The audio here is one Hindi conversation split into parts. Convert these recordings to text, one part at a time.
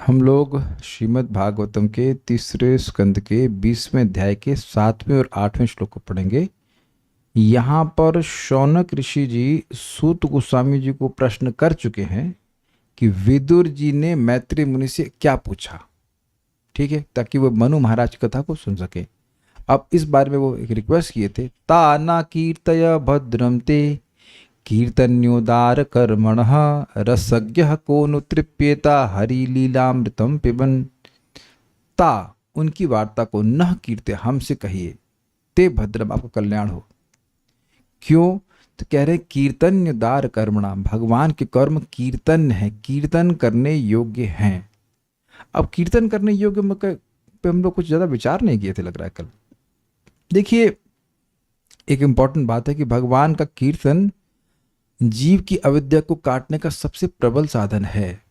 हम लोग श्रीमद् भागवतम के तीसरे स्कंद के 20वें अध्याय के 7वें और 8वें श्लोक को पढ़ेंगे। यहाँ पर शौनक ऋषि जी सूत गोस्वामी जी को प्रश्न कर चुके हैं कि विदुर जी ने मैत्री मुनि से क्या पूछा, ठीक है, ताकि वो मनु महाराज की कथा को सुन सके। अब इस बारे में वो एक रिक्वेस्ट किए थे, ता ना कीर्तय भद्रम ते कीर्तन्योदार कर्मण रसज्ञ को नु तृप्येता हरिलीलामृतम पिबन। ता, उनकी वार्ता को न कीर्ते, हमसे कहिए, ते भद्रम, आपका कल्याण हो। क्यों? तो कह रहे कीर्तन्योदार कर्मणा, भगवान के कर्म कीर्तन है, कीर्तन करने योग्य हैं। अब कीर्तन करने योग्य पे हम लोग कुछ ज्यादा विचार नहीं किए थे, लग रहा है कल। देखिए, एक इंपॉर्टेंट बात है कि भगवान का कीर्तन जीव की अविद्या को काटने का सबसे प्रबल साधन है,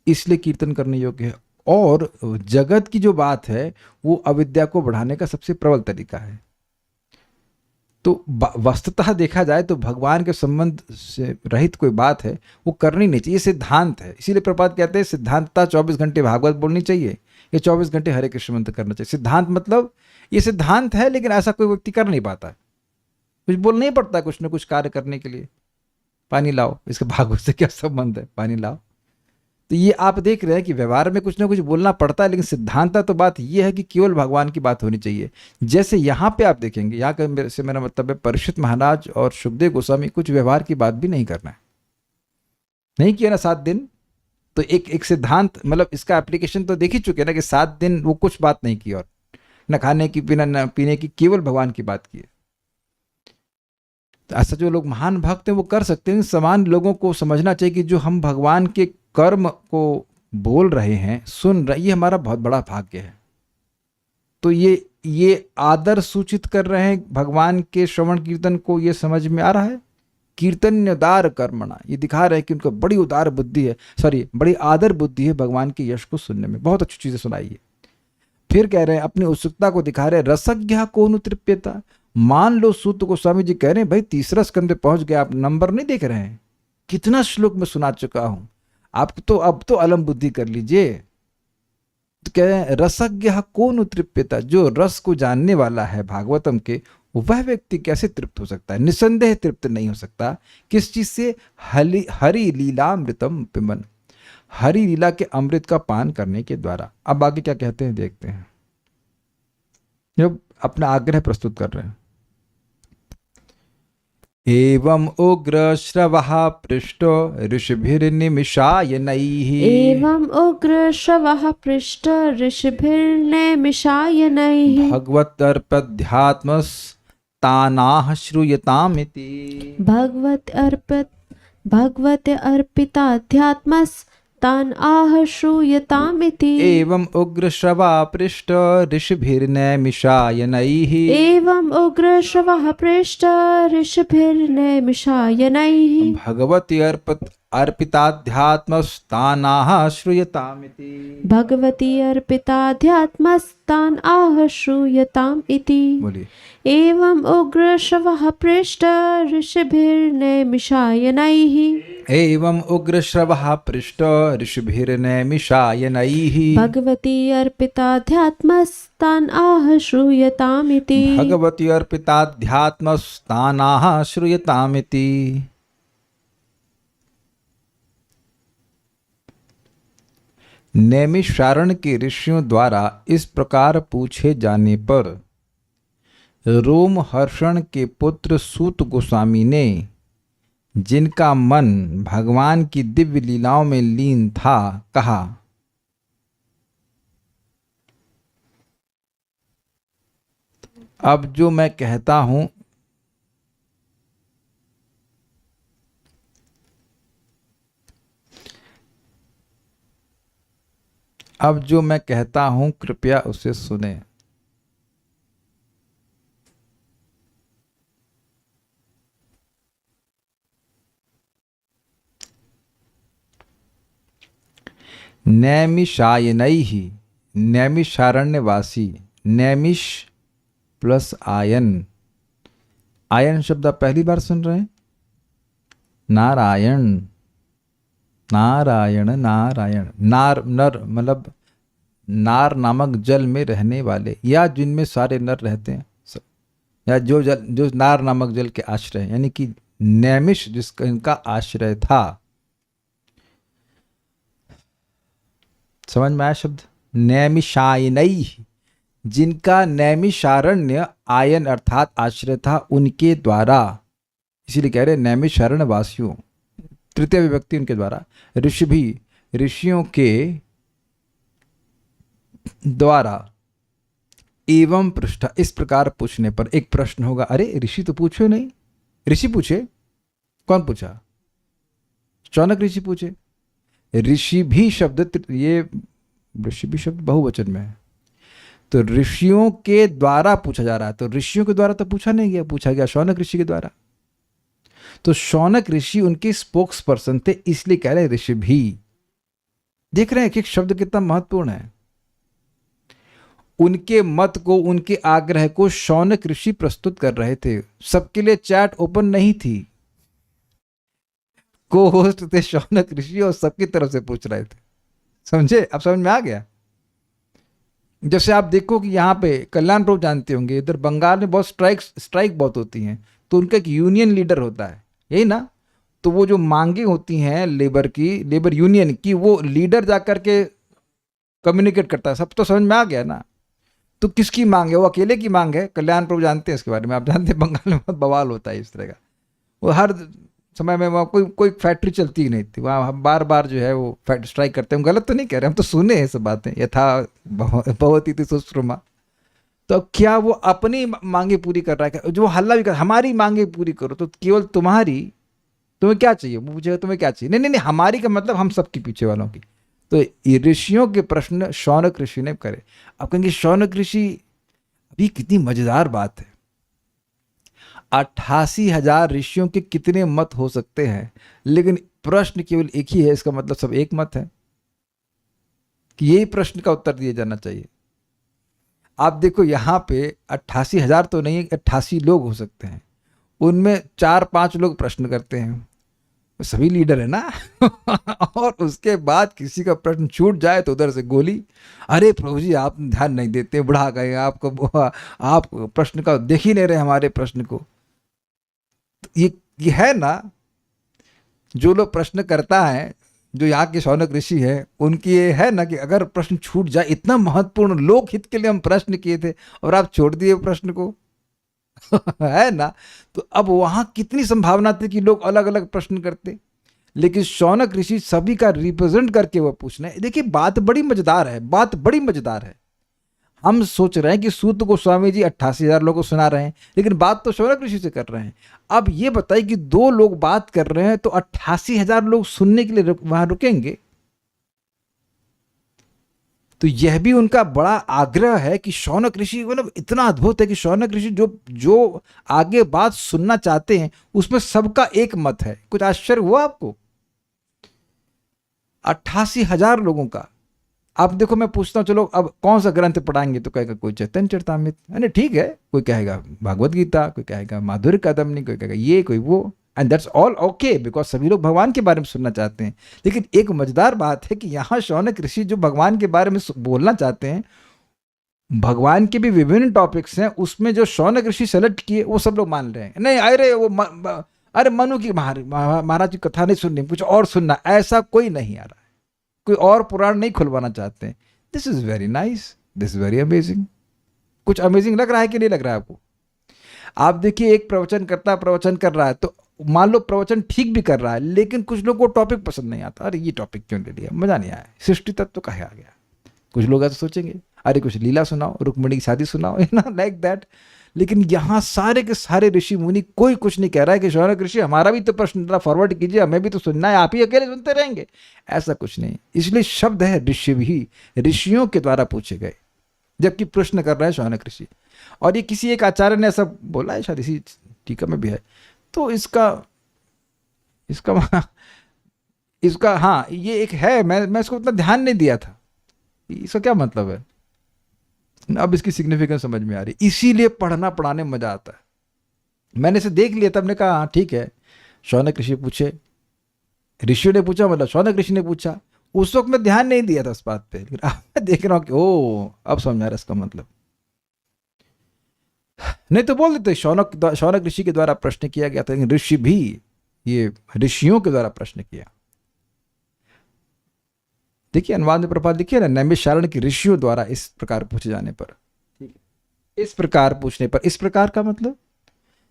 इसलिए कीर्तन करने योग्य है। और जगत की जो बात है वो अविद्या को बढ़ाने का सबसे प्रबल तरीका है। तो वस्तुतः देखा जाए तो भगवान के संबंध से रहित कोई बात है वो करनी नहीं चाहिए, सिद्धांत है। इसीलिए प्रपात कहते हैं सिद्धांतता 24 घंटे भागवत बोलनी चाहिए या 24 घंटे हरे कृष्ण मंत्र करना चाहिए। सिद्धांत मतलब ये सिद्धांत है, लेकिन ऐसा कोई व्यक्ति कर नहीं पाता है। कुछ बोलना ही पड़ता है, कुछ ना कुछ कार्य करने के लिए। पानी लाओ, इसका भागवत से क्या संबंध है, पानी लाओ। तो ये आप देख रहे हैं कि व्यवहार में कुछ ना कुछ बोलना पड़ता है, लेकिन सिद्धांत तो बात ये है कि केवल भगवान की बात होनी चाहिए। जैसे यहाँ पे आप देखेंगे, यहाँ का से मेरा मतलब है परीक्षित महाराज और सुखदेव गोस्वामी कुछ व्यवहार की बात भी नहीं करना है, नहीं किया ना 7 दिन। तो एक सिद्धांत मतलब इसका एप्लीकेशन तो देख ही चुके ना कि 7 दिन वो कुछ बात नहीं की, और न खाने की न पीने की, केवल भगवान की बात की है। तो ऐसा जो लोग महान भक्त हैं वो कर सकते हैं। समान लोगों को समझना चाहिए कि जो हम भगवान के कर्म को बोल रहे हैं, सुन रहे, ये हमारा बहुत बड़ा भाग्य है। तो ये आदर सूचित कर रहे हैं भगवान के श्रवण कीर्तन को, ये समझ में आ रहा है। कीर्तन्यदार कर्मणा, ये दिखा रहे हैं कि उनको बड़ी उदार बुद्धि है, बड़ी आदर बुद्धि है भगवान के यश को सुनने में। बहुत अच्छी चीजें सुनाई है। फिर कह रहे हैं अपनी उत्सुकता को दिखा रहे हैं, रसज्ञ को नु तृप्यता। मान लो सूत गोस्वामी जी कह रहे हैं भाई तीसरा स्कंद पे पहुंच गए, आप नंबर नहीं देख रहे हैं, कितना श्लोक में सुना चुका हूं, आप तो अब तो अलम बुद्धि कर लीजिए। तो कह रहे हैं रसज्ञ को नु तृप्यता, जो रस को जानने वाला है भागवतम के, वह व्यक्ति कैसे तृप्त हो सकता है? निसंदेह तृप्त नहीं हो सकता। किस चीज से? हरि लीलामृतम पिबन, हरि लीला के अमृत का पान करने के द्वारा। अब आगे क्या कहते हैं देखते हैं। जब अपना आग्रह प्रस्तुत कर रहे हैं, एवं उग्र श्रवः पृष्टो ऋषिभिर्निमिषायनैः, एवं उग्र श्रवः पृष्ट ऋषिभिर्निमिषायनैः, भगवदर्पध्यात्मस्तानाः श्रूयतामिति। भगवत अर्पिताध्यात्मस्तान् आह श्रूयतामिति। एवं उग्र श्रवा पृष्ट ऋषिभिर्नैमिषायनैः, एवं उग्र श्रवः पृष्ट ऋषिभिर्निमिषायनैः, भगवति अर्पिताध्यात्मस्तानाः श्रूयतामिति। भगवती अर्पिताध्यात्मस्तान् आह श्रूयताम् इति। बोलिए। एवं उग्र श्रवः पृष्ट ऋषिभिर्निमिषायनैः, एवं उग्र श्रवः पृष्ट ऋषिभिर्नैमिषायनैः, भगवती अर्पिताध्यात्मस्तान् आह श्रूयतामिति। भगवति अर्पिताध्यात्मस्तानाः श्रूयतामिति। नैमिषारण्य के ऋषियों द्वारा इस प्रकार पूछे जाने पर रोमहर्षण के पुत्र सूत गोस्वामी ने, जिनका मन भगवान की दिव्य लीलाओं में लीन था, कहा, अब जो मैं कहता हूं कृपया उसे सुने। नैमिषायनैः, नैमिषारण्यवासी, नैमिष प्लस आयन। आयन शब्द आप पहली बार सुन रहे हैं। नारायण, नारायण नारायण, नार नर मतलब नार नामक जल में रहने वाले, या जिनमें सारे नर रहते हैं, या जो जल जो नार नामक जल के आश्रय हैं, यानी कि नैमिष जिसका इनका आश्रय था। समझ में आया शब्द? नैमिषायनई, जिनका नैमिषारण्य आयन अर्थात आश्रय था, उनके द्वारा, इसीलिए कह रहे नैमिषारण्य वासियों, तृतीय विभक्ति उनके द्वारा, ऋषि भी ऋषियों के द्वारा, एवं पृष्ठ, इस प्रकार पूछने पर। एक प्रश्न होगा, अरे ऋषि तो पूछे नहीं, ऋषि पूछे, कौन पूछा? शौनक ऋषि पूछे। ऋषि भी शब्द, ये ऋषि भी शब्द बहुवचन में है, तो ऋषियों के द्वारा पूछा जा रहा है, तो ऋषियों के द्वारा तो पूछा नहीं गया, पूछा गया शौनक ऋषि के द्वारा। तो शौनक ऋषि उनके स्पोक्स पर्सन थे, इसलिए कह रहे ऋषि भी। देख रहे हैं कि शब्द कितना महत्वपूर्ण है। उनके मत को, उनके आग्रह को शौनक ऋषि प्रस्तुत कर रहे थे। सबके लिए चैट ओपन नहीं थी, को होस्ट थे शौनक ऋषि और सबकी तरफ से पूछ रहे थे। समझे? अब समझ में आ गया? जैसे आप देखो कि यहाँ पे कल्याण प्रभु जानते होंगे, इधर बंगाल में बहुत स्ट्राइक बहुत होती हैं, तो उनका एक यूनियन लीडर होता है, यही ना? तो वो जो मांगे होती हैं लेबर की, लेबर यूनियन की, वो लीडर जाकर के कम्युनिकेट करता है। सब तो समझ में आ गया ना? तो किसकी मांग है? वो अकेले की मांग है। कल्याण प्रभु जानते हैं इसके बारे में, आप जानते हैं बंगाल में बहुत बवाल होता है इस तरह का। वो हर समय में वहाँ कोई फैक्ट्री चलती ही नहीं थी, वहाँ बार बार जो है वो स्ट्राइक करते हैं। हम गलत तो नहीं कह रहे, हम तो सुने हैं सब बातें, यथा भवती थी सुश्रुमा। तो क्या वो अपनी मांगे पूरी कर रहा है? जो हल्ला भी कर, हमारी मांगे पूरी करो, तो केवल तुम्हारी, तुम्हें क्या चाहिए? वो पूछेगा तुम्हें क्या चाहिए? नहीं, हमारी का मतलब हम सबके पीछे वालों की। तो ऋषियों के प्रश्न शौनक ऋषि ने करे। अब कहेंगे शौनक ऋषि, अभी कितनी मजेदार बात है, 88,000 ऋषियों के कितने मत हो सकते हैं, लेकिन प्रश्न केवल एक ही है। इसका मतलब सब एक मत है कि यही प्रश्न का उत्तर दिया जाना चाहिए। आप देखो यहाँ पे 88,000 तो नहीं, 88 लोग हो सकते हैं, उनमें 4-5 लोग प्रश्न करते हैं, सभी लीडर है ना और उसके बाद किसी का प्रश्न छूट जाए तो उधर से गोली, अरे प्रभु जी आप ध्यान नहीं देते, बुढ़ा गए आपको, आप प्रश्न का देख ही नहीं रहे हमारे प्रश्न को। तो ये है ना, जो लोग प्रश्न करता है, जो यहाँ के शौनक ऋषि है, उनकी ये है ना कि अगर प्रश्न छूट जाए, इतना महत्वपूर्ण लोक हित के लिए हम प्रश्न किए थे और आप छोड़ दिए प्रश्न को है ना? तो अब वहां कितनी संभावना थी कि लोग अलग अलग प्रश्न करते, लेकिन शौनक ऋषि सभी का रिप्रेजेंट करके वो पूछना है। देखिए बात बड़ी मजेदार है, बात बड़ी मजेदार है। हम सोच रहे हैं कि सूत गोस्वामी जी 88,000 लोगों को सुना रहे हैं, लेकिन बात तो शौनक ऋषि से कर रहे हैं। अब ये बताइए कि 2 लोग बात कर रहे हैं तो 88,000 लोग सुनने के लिए वहां रुकेंगे? तो यह भी उनका बड़ा आग्रह है कि शौनक ऋषि, मतलब इतना अद्भुत है कि शौनक ऋषि जो आगे बात सुनना चाहते हैं उसमें सबका एक मत है। कुछ आश्चर्य हुआ आपको? 88,000 लोगों का। अब देखो मैं पूछता हूं, चलो अब कौन सा ग्रंथ पढ़ाएंगे? तो कहेगा कोई चैतन्य चरितामृत, अरे ठीक है, कोई कहेगा भागवत गीता, कोई कहेगा माधुर्य कादम्बनी, कोई कहेगा ये, कोई वो, and that's all okay, because सभी लोग भगवान के बारे में सुनना चाहते हैं। लेकिन एक मजेदार बात है कि यहाँ शौनक ऋषि जो भगवान के बारे में बोलना चाहते हैं, भगवान के भी विभिन्न टॉपिक्स हैं, उसमें जो शौनक ऋषि सेलेक्ट किए वो सब लोग मान रहे हैं। नहीं अरे वो अरे मनु की महाराज की कथा नहीं सुननी, कुछ और सुनना, ऐसा कोई नहीं आ रहा है, कोई और पुराण नहीं खुलवाना चाहते हैं। This is very nice, this is very amazing. कुछ अमेजिंग लग रहा है कि नहीं लग रहा है आपको? आप देखिए एक प्रवचन कर रहा है, तो मान लो प्रवचन ठीक भी कर रहा है, लेकिन कुछ लोग को टॉपिक पसंद नहीं आता, अरे ये टॉपिक क्यों ले लिया, मजा नहीं आया, सृष्टि तत्व कहे आ गया। कुछ लोग ऐसा सोचेंगे, अरे कुछ लीला सुनाओ, रुक्मिणी की शादी सुनाओ, ना लाइक दैट। लेकिन यहाँ सारे के सारे ऋषि मुनि, कोई कुछ नहीं कह रहा है कि शौनक ऋषि हमारा भी तो प्रश्न जरा फॉरवर्ड कीजिए, हमें भी तो सुनना है, आप ही अकेले सुनते रहेंगे, ऐसा कुछ नहीं। इसलिए शब्द है ऋषि भी, ऋषियों के द्वारा पूछे गए, जबकि प्रश्न कर रहे हैं शौनक ऋषि। और ये किसी एक आचार्य ने ऐसा बोला है, शायद इसी टीका में भी है। तो इसका हाँ ये एक है, मैं इसको उतना ध्यान नहीं दिया था, इसका क्या मतलब है, अब इसकी सिग्निफिकेंस समझ में आ रही। इसीलिए पढ़ना पढ़ाने में मजा आता है। मैंने इसे देख लिया, तब ने कहा हाँ ठीक है, शौनक ऋषि पूछे, ऋषियों ने पूछा, मतलब शौनक ऋषि ने पूछा। उस वक्त मैं ध्यान नहीं दिया था उस बात पे, लेकिन अब मैं देख रहा हूँ कि ओ अब समझ आ रहा है इसका मतलब। नहीं तो बोल देते शौनक ऋषि के द्वारा प्रश्न किया गया था, लेकिन ऋषि भी ये ऋषियों के द्वारा प्रश्न किया। देखिए अनुवाद में प्रभाव लिखिए ना, नैमिषारण्य के ऋषियों द्वारा इस प्रकार पूछे जाने पर, इस प्रकार पूछने पर, इस प्रकार का मतलब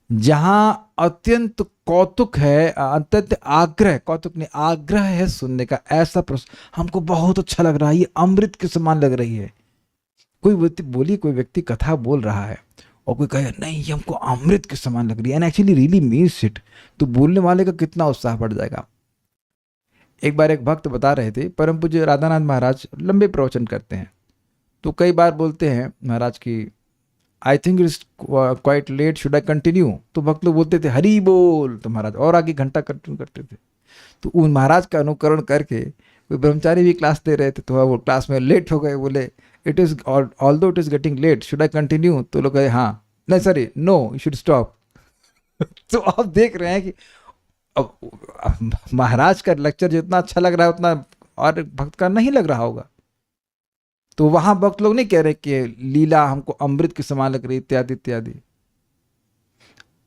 जहां अत्यंत कौतुक है, अत्यंत आग्रह, कौतुक नहीं आग्रह है सुनने का, ऐसा प्रश्न हमको बहुत अच्छा लग रहा है, ये अमृत के समान लग रही है। कोई व्यक्ति बोलिए, कोई व्यक्ति कथा बोल रहा है और कोई कहे नहीं ये हमको अमृत के समान लग रही है, and actually really means it, तो बोलने वाले का कितना उत्साह बढ़ जाएगा। एक बार एक भक्त बता रहे थे, परम पूज्य राधानाथ महाराज लंबे प्रवचन करते हैं, तो कई बार बोलते हैं महाराज की I think it is quite late, should I continue, तो भक्त लोग बोलते थे हरी बोल, तो महाराज और आगे घंटा कंटिन्यू करते थे। तो उन महाराज का अनुकरण करके कोई ब्रह्मचारी भी क्लास दे रहे थे, तो वो क्लास में लेट हो गए, बोले it is although it is getting late, should I continue, तो लोग कहे हाँ, नहीं sorry no you should stop. तो आप देख रहे हैं कि अब महाराज का लेक्चर जितना अच्छा लग रहा है उतना और भक्त का नहीं लग रहा होगा। तो वहां भक्त लोग नहीं कह रहे कि लीला हमको अमृत के समान लग रही इत्यादि इत्यादि।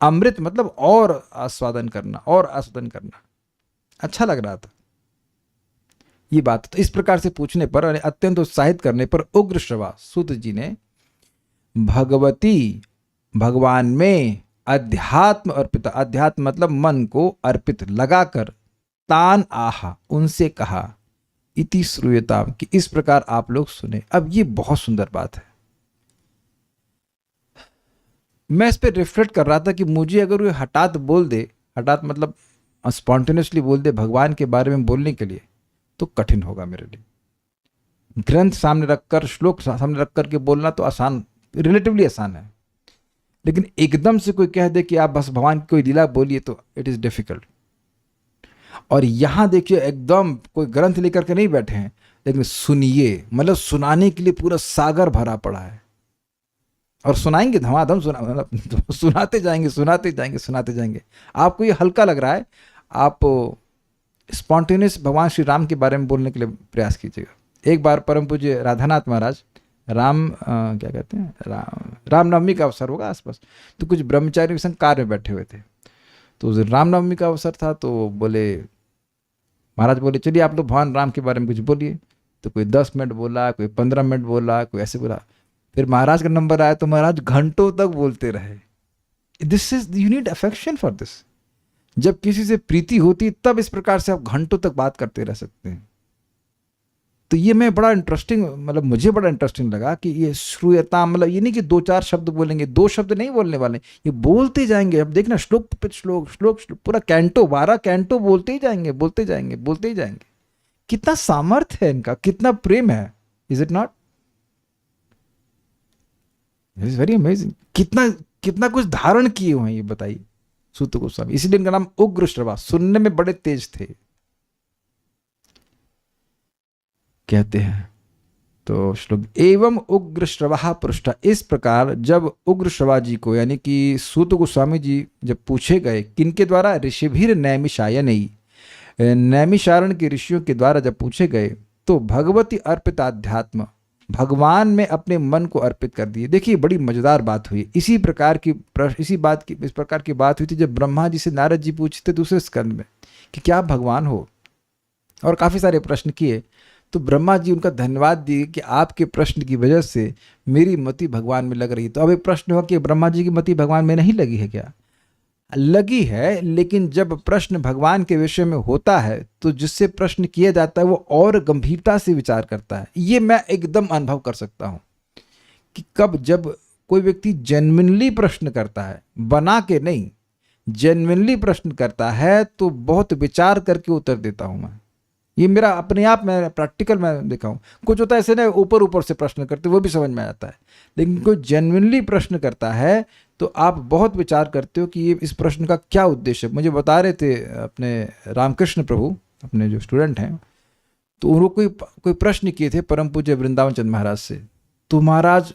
अमृत मतलब और आस्वादन करना, और आस्वादन करना, अच्छा लग रहा था ये बात। तो इस प्रकार से पूछने पर और अत्यंत उत्साहित करने पर उग्र श्रवा सूत जी ने भगवती, भगवान में अध्यात्म अर्पित, अध्यात्म मतलब मन को अर्पित लगाकर, तान आहा उनसे कहा, इति श्रूयताम कि इस प्रकार आप लोग सुने। अब ये बहुत सुंदर बात है, मैं इस पर रिफ्लेक्ट कर रहा था कि मुझे अगर वो हठात बोल दे, हठात मतलब स्पॉन्टेनियसली बोल दे भगवान के बारे में बोलने के लिए, तो कठिन होगा मेरे लिए। ग्रंथ सामने रखकर, श्लोक सामने रख करके बोलना तो आसान, रिलेटिवली आसान है, लेकिन एकदम से कोई कह दे कि आप बस भगवान की कोई लीला बोलिए, तो इट इज डिफिकल्ट। और यहां देखिए एकदम कोई ग्रंथ लेकर के नहीं बैठे हैं, लेकिन सुनिए, मतलब सुनाने के लिए पूरा सागर भरा पड़ा है, और सुनाएंगे धमाधम, सुनाते जाएंगे सुनाते जाएंगे सुनाते जाएंगे। आपको ये हल्का लग रहा है, आप स्पॉन्टेनियस भगवान श्री राम के बारे में बोलने के लिए प्रयास कीजिएगा। एक बार परम पूज्य राधानाथ महाराज क्या कहते हैं, रामनवमी का अवसर होगा आसपास, तो कुछ ब्रह्मचारी संग कार में बैठे हुए थे, तो उस दिन रामनवमी का अवसर था, तो बोले महाराज बोले चलिए आप लोग भगवान राम के बारे में कुछ बोलिए। तो कोई 10 मिनट बोला, कोई 15 मिनट बोला, कोई ऐसे बोला। फिर महाराज का नंबर आया तो महाराज घंटों तक बोलते रहे। This is, you need affection for this. जब किसी से प्रीति होती तब इस प्रकार से आप घंटों तक बात करते रह सकते हैं। तो ये मैं बड़ा इंटरेस्टिंग, मतलब मुझे बड़ा इंटरेस्टिंग लगा कि ये श्रूयता, मतलब ये नहीं कि 2-4 शब्द बोलेंगे, 2 शब्द नहीं बोलने वाले, ये बोलते जाएंगे। अब देखना श्लोक पे श्लोक, श्लोक पूरा कैंटो, 12 कैंटो बोलते ही जाएंगे, बोलते जाएंगे, बोलते ही जाएंगे। कितना सामर्थ्य है इनका, कितना प्रेम है, is it not? It is very amazing. कितना कितना कुछ धारण किए हुए हैं ये बताइए सूत गोस्वामी। इसलिए इनका नाम उग्र श्रवा, सुनने में बड़े तेज थे कहते हैं। तो श्लोक, एवं उग्र श्रवा पृष्ठ, इस प्रकार जब उग्र श्रवा जी को, यानी कि सूत गोस्वामी जी जब पूछे गए, किनके द्वारा? ऋषिभिर नैमिषायनई, नैमिषारण के ऋषियों के द्वारा जब पूछे गए, तो भगवती अर्पित अध्यात्म, भगवान में अपने मन को अर्पित कर दिए। देखिए बड़ी मजेदार बात हुई। इसी प्रकार की इस प्रकार की बात हुई थी जब ब्रह्मा जी से नारद जी पूछते दूसरे स्कंद में कि क्या आप भगवान हो, और काफी सारे प्रश्न किए। तो ब्रह्मा जी उनका धन्यवाद दिए कि आपके प्रश्न की वजह से मेरी मति भगवान में लग रही है। तो अब एक प्रश्न हुआ कि ब्रह्मा जी की मति भगवान में नहीं लगी है क्या? लगी है, लेकिन जब प्रश्न भगवान के विषय में होता है तो जिससे प्रश्न किया जाता है वो और गंभीरता से विचार करता है। ये मैं एकदम अनुभव कर सकता हूं कि कब जब कोई व्यक्ति जेन्युइनली प्रश्न करता है, बना के नहीं, जेन्युइनली प्रश्न करता है, तो बहुत विचार करके उत्तर देता हूं मैं। ये मेरा अपने आप में प्रैक्टिकल मैं देखा हूँ। कुछ होता है ऐसे ना ऊपर ऊपर से प्रश्न करते, वो भी समझ में आ जाता है, लेकिन कोई जेन्युइनली प्रश्न करता है तो आप बहुत विचार करते हो कि ये इस प्रश्न का क्या उद्देश्य है। मुझे बता रहे थे अपने रामकृष्ण प्रभु, अपने जो स्टूडेंट हैं, तो उनको कोई प्रश्न किए थे परम पूज्य वृंदावन चंद महाराज से। तो महाराज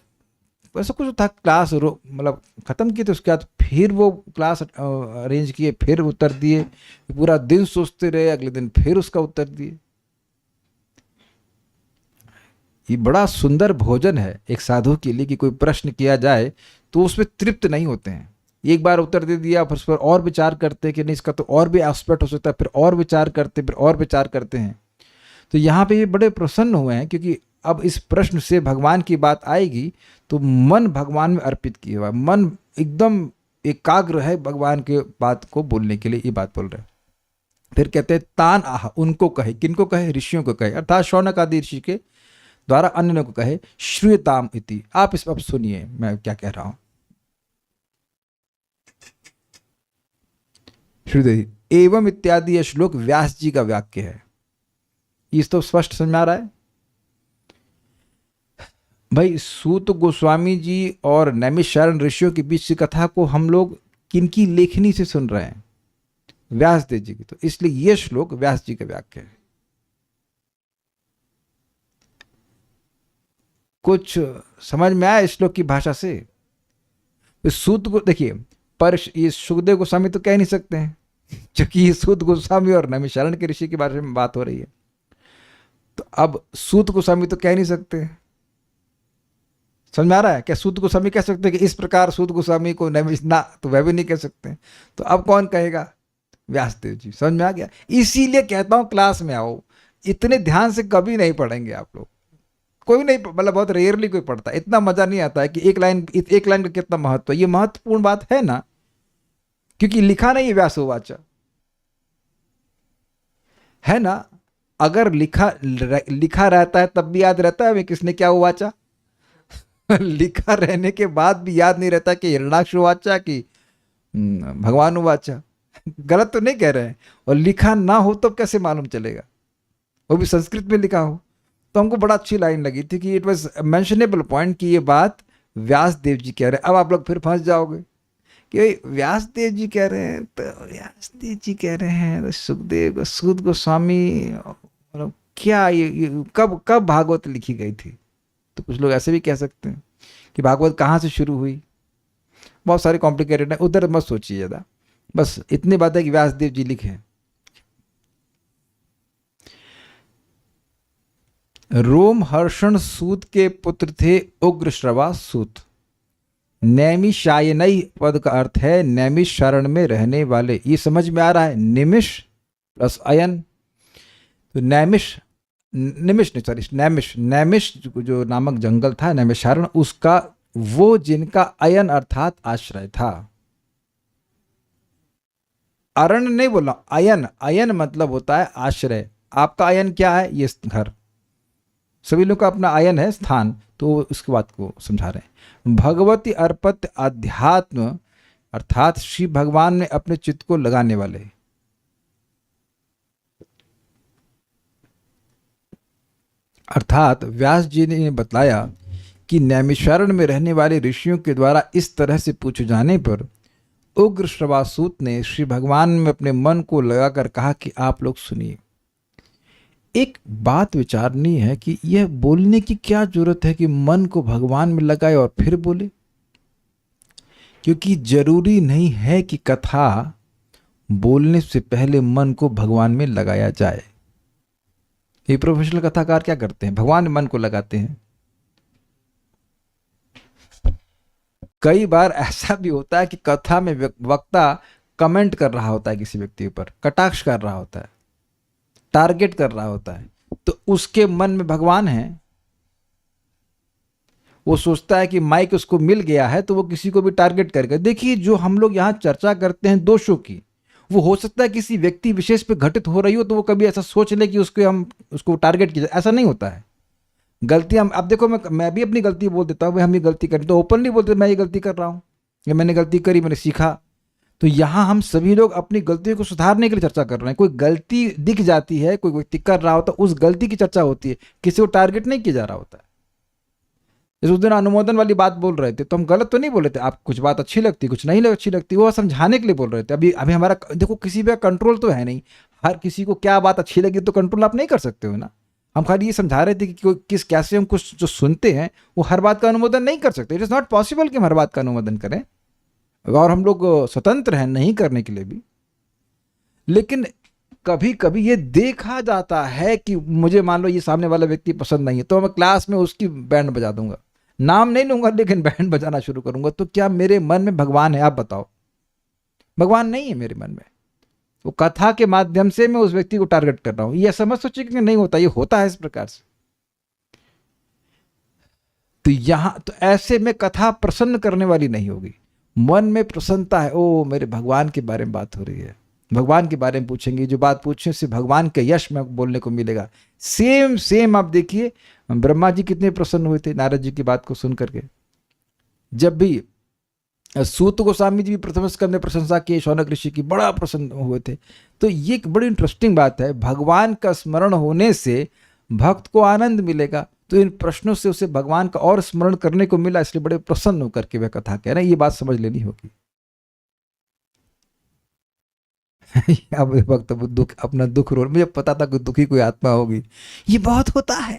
ऐसा कुछ था, क्लास मतलब ख़त्म की, तो उसके बाद फिर वो क्लास अरेंज किए, फिर उत्तर दिए, पूरा दिन सोचते रहे, अगले दिन फिर उसका उत्तर दिए। ये बड़ा सुंदर भोजन है एक साधु के लिए कि कोई प्रश्न किया जाए तो उसमें तृप्त नहीं होते हैं। एक बार उत्तर दे दिया, फिर उस पर और विचार करते हैं कि नहीं इसका तो और भी एस्पेक्ट हो सकता है, फिर और विचार करते, फिर और विचार करते हैं। तो यहाँ पे ये बड़े प्रसन्न हुए हैं क्योंकि अब इस प्रश्न से भगवान की बात आएगी तो मन भगवान में अर्पित किया हुआ है, मन एकदम एकाग्र है भगवान के बात को बोलने के लिए, ये बात बोल रहे हैं। फिर कहते हैं तान आह, उनको कहे, किनको कहे, ऋषियों को कहे, अर्थात शौनक आदि ऋषि के द्वारा अन्य को कहे, श्रूयताम इति, आप इस अब सुनिए मैं क्या कह रहा हूं। श्रुति एवं इत्यादि यह श्लोक व्यास जी का वाक्य है। इस तो स्पष्ट समझ में आ रहा है भाई। सूत गोस्वामी जी और नैमिषारण्य ऋषियों के बीच की कथा को हम लोग किनकी लेखनी से सुन रहे हैं? व्यास देव जी की। तो इसलिए यह श्लोक व्यास जी का वाक्य है। कुछ समझ में आया इस श्लोक की भाषा से? तो सूत को देखिए, पर ये सुखदेव गोस्वामी तो कह नहीं सकते हैं क्योंकि ये सूत गोस्वामी और नैमिषारण्य के ऋषि के बारे में बात हो रही है। तो अब सूत गोस्वामी तो कह नहीं सकते, समझ में आ रहा है? क्या सूत गोस्वामी कह सकते हैं कि इस प्रकार सूत गोस्वामी को नैमिष ना, तो वह भी नहीं कह सकते। तो अब कौन कहेगा? व्यासदेव जी। समझ में आ गया? इसीलिए कहता हूं क्लास में आओ, इतने ध्यान से कभी नहीं पढ़ेंगे आप लोग, कोई नहीं, मतलब बहुत रेयरली कोई पढ़ता। इतना मजा नहीं आता है कि एक लाइन का कितना महत्व है। ये महत्वपूर्ण बात है ना, क्योंकि लिखा नहीं है व्यासोवाच, है ना? अगर लिखा रहता है तब भी याद रहता है किसने क्या उवाचा लिखा रहने के बाद भी याद नहीं रहता कि हिरणाक्ष उवाचा कि भगवान उवाचा। गलत तो नहीं कह रहे हैं। और लिखा ना हो तब कैसे मालूम चलेगा, वो भी संस्कृत में लिखा हो? तो हमको बड़ा अच्छी लाइन लगी थी कि इट वॉज मेंशनेबल पॉइंट कि ये बात व्यास देव जी कह रहे हैं। अब आप लोग फिर फंस जाओगे कि व्यास देव जी कह रहे हैं, तो व्यास देव जी कह रहे हैं तो सुखदेव सूत गोस्वामी, मतलब क्या ये कब भागवत लिखी गई थी? तो कुछ लोग ऐसे भी कह सकते हैं कि भागवत कहाँ से शुरू हुई। बहुत सारे कॉम्प्लिकेटेड है, उधर मत सोचिए ज़्यादा, बस इतनी बात है कि व्यास देव जी लिखे। रोमहर्षण सूत के पुत्र थे उग्रश्रवा सूत। नैमिषायनई पद का अर्थ है नैमिषारण्य में रहने वाले। ये समझ में आ रहा है? निमिष प्लस अयन। तो नैमिष जो नामक जंगल था नैमिषारण्य, उसका वो जिनका अयन अर्थात आश्रय था। अरण्य नहीं बोला, अयन। अयन मतलब होता है आश्रय। आपका अयन क्या है? ये घर। सभी लोग का अपना अयन है, स्थान। तो उसकी बात को समझा रहे हैं। भगवती अर्पत अध्यात्म अर्थात श्री भगवान में अपने चित्त को लगाने वाले। अर्थात व्यास जी ने बतलाया कि नैमिषारण्य में रहने वाले ऋषियों के द्वारा इस तरह से पूछे जाने पर उग्र श्रवासूत ने श्री भगवान में अपने मन को लगाकर कहा कि आप लोग सुनिए। एक बात विचारनी है कि यह बोलने की क्या जरूरत है कि मन को भगवान में लगाए और फिर बोले, क्योंकि जरूरी नहीं है कि कथा बोलने से पहले मन को भगवान में लगाया जाए। ये प्रोफेशनल कथाकार क्या करते हैं? भगवान में मन को लगाते हैं। कई बार ऐसा भी होता है कि कथा में वक्ता कमेंट कर रहा होता है किसी व्यक्ति पर, कटाक्ष कर रहा होता है, टारगेट कर रहा होता है, तो उसके मन में भगवान है। वो सोचता है कि माइक उसको मिल गया है तो वो किसी को भी टारगेट करेगा। देखिए, जो हम लोग यहाँ चर्चा करते हैं दोषों की, वो हो सकता है किसी व्यक्ति विशेष पे घटित हो रही हो तो वो कभी ऐसा सोच ले कि उसको टारगेट किया। ऐसा नहीं होता है। गलतियां, अब देखो, मैं भी अपनी गलती बोल देता हूँ, भाई हम ये गलती करें, तो ओपनली बोलते मैं ये गलती कर रहा हूँ या मैंने गलती करी, मैंने सीखा। तो यहाँ हम सभी लोग अपनी गलतियों को सुधारने के लिए चर्चा कर रहे हैं। कोई गलती दिख जाती है, कोई व्यक्ति कर रहा होता है, उस गलती की चर्चा होती है, किसी को टारगेट नहीं किया जा रहा होता है। जैसे उस दिन अनुमोदन वाली बात बोल रहे थे तो हम गलत तो नहीं बोल रहे थे, आप कुछ बात अच्छी लगती, कुछ नहीं अच्छी लगती, वो समझाने के लिए बोल रहे थे। अभी हमारा देखो, किसी पे कंट्रोल तो है नहीं, हर किसी को क्या बात अच्छी लगी तो कंट्रोल आप नहीं कर सकते हो ना। हम खाली ये समझा रहे थे कि किस कैसे हम कुछ जो सुनते हैं वो हर बात का अनुमोदन नहीं कर सकते। इट इज़ नॉट पॉसिबल कि हम हर बात का अनुमोदन करें, और हम लोग स्वतंत्र हैं नहीं करने के लिए भी। लेकिन कभी कभी ये देखा जाता है कि मुझे मान लो ये सामने वाला व्यक्ति पसंद नहीं है, तो मैं क्लास में उसकी बैंड बजा दूंगा, नाम नहीं लूंगा लेकिन बैंड बजाना शुरू करूंगा। तो क्या मेरे मन में भगवान है? आप बताओ। भगवान नहीं है मेरे मन में। वो कथा के माध्यम से मैं उस व्यक्ति को टारगेट कर रहा हूं। ये समझ सोचिए कि नहीं होता, ये होता है इस प्रकार से। तो यहां तो ऐसे में कथा प्रसन्न करने वाली नहीं होगी। मन में प्रसन्नता है, ओ मेरे भगवान के बारे में बात हो रही है, भगवान के बारे में पूछेंगे, जो बात पूछने से भगवान का यश में बोलने को मिलेगा। सेम सेम आप देखिए ब्रह्मा जी कितने प्रसन्न हुए थे नारद जी की बात को सुन करके। जब भी सूत गोस्वामी जी भी प्रथम स्कंद में प्रशंसा की शौनक ऋषि की, बड़ा प्रसन्न हुए थे। तो ये एक बड़ी इंटरेस्टिंग बात है, भगवान का स्मरण होने से भक्त को आनंद मिलेगा। तो इन प्रश्नों से उसे भगवान का और स्मरण करने को मिला, इसलिए बड़े प्रसन्न होकर के वह कथा कह रहे हैं। ये बात समझ लेनी होगी। अब वक्त दुख अपना दुख रो, मुझे पता था कि दुखी कोई आत्मा होगी। ये बहुत होता है,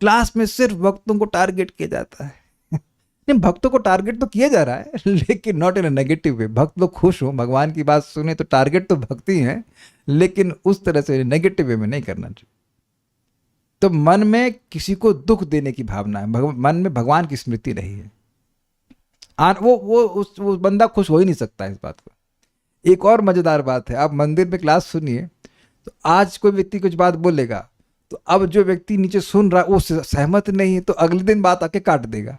क्लास में सिर्फ भक्तों को टारगेट किया जाता है। नहीं, भक्तों को टारगेट तो किया जा रहा है लेकिन not in a negative way. भक्त लोग खुश हो, भगवान की बात सुने, तो टारगेट तो भक्ति है, लेकिन उस तरह से नेगेटिव वे में नहीं करना चाहिए। तो मन में किसी को दुख देने की भावना है, मन में भगवान की स्मृति नहीं है, वो बंदा खुश हो ही नहीं सकता इस बात को। एक और मजेदार बात है, आप मंदिर में क्लास सुनिए, तो आज कोई व्यक्ति कुछ बात बोलेगा, तो अब जो व्यक्ति नीचे सुन रहा है वो सहमत नहीं है, तो अगले दिन बात आके काट देगा।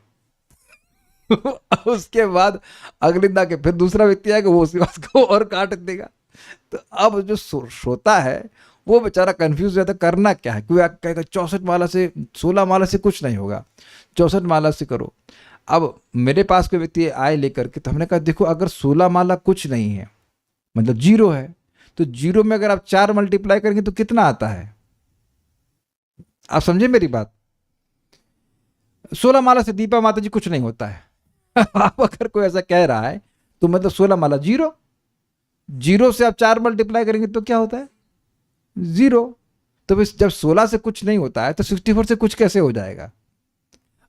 उसके बाद अगले दिन आके फिर दूसरा व्यक्ति आएगा, वो उसी बात को और काट देगा। तो अब जो श्रोता है वो बेचारा कंफ्यूज रहता है, करना क्या है। कोई कहेगा 64 माला से 16 माला से कुछ नहीं होगा, 64 माला से करो। अब मेरे पास कोई व्यक्ति आए लेकर के, तो हमने कहा देखो अगर 16 माला कुछ नहीं है, मतलब जीरो है, तो जीरो में अगर आप 4 मल्टीप्लाई करेंगे तो कितना आता है? आप समझे मेरी बात? 16 माला से दीपा माता जी कुछ नहीं होता है। आप अगर कोई ऐसा कह रहा है तो मतलब 16 माला जीरो, जीरो से आप 4 मल्टीप्लाई करेंगे तो क्या होता है? जीरो। तो जब 16 से कुछ नहीं होता है तो 64 से कुछ कैसे हो जाएगा?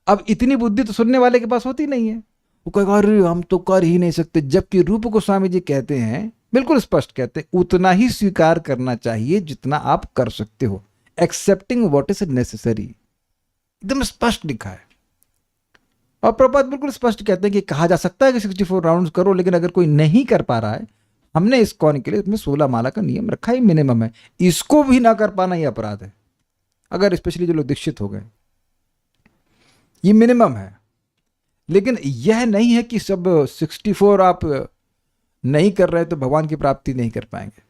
अब इतनी बुद्धि तो सुनने वाले के पास होती नहीं है। वो कहेगा अरे हम तो कर ही नहीं सकते, जबकि रूप गोस्वामी जी कहते हैं, बिल्कुल स्पष्ट कहते हैं, उतना ही स्वीकार करना चाहिए जितना आप कर सकते हो, एक्सेप्टिंग व्हाट इज नेसेसरी। एकदम स्पष्ट लिखा है। और प्रभुपाद बिल्कुल स्पष्ट कहते हैं कि कहा जा सकता है कि 64 राउंड्स करो, लेकिन अगर कोई नहीं कर पा रहा है, हमने इस कौन के लिए इसमें 16 माला का नियम रखा ही मिनिमम है, इसको भी ना कर पाना ये अपराध है। अगर स्पेशली जो लोग दीक्षित हो गए, ये मिनिमम है। लेकिन यह नहीं है कि सब 64 आप नहीं कर रहे तो भगवान की प्राप्ति नहीं कर पाएंगे।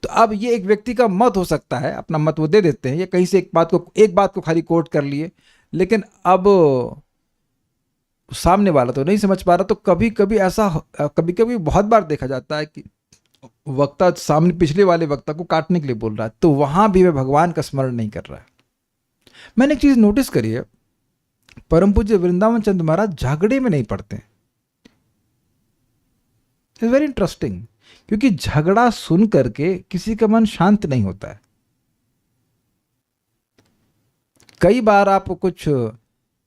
तो अब ये एक व्यक्ति का मत हो सकता है, अपना मत वो दे देते हैं, या कहीं से एक बात को खाली कोट कर लिए, लेकिन अब सामने वाला तो नहीं समझ पा रहा। तो कभी कभी बहुत बार देखा जाता है कि वक्ता सामने पिछले वाले वक्ता को काटने के लिए बोल रहा है, तो वहां भी वह भगवान का स्मरण नहीं कर रहा है। मैंने एक चीज नोटिस करी है, परम पूज्य वृंदावन चंद महाराज झगड़े में नहीं पड़ते। इट्स वेरी इंटरेस्टिंग, क्योंकि झगड़ा सुन करके किसी का मन शांत नहीं होता है। कई बार आप कुछ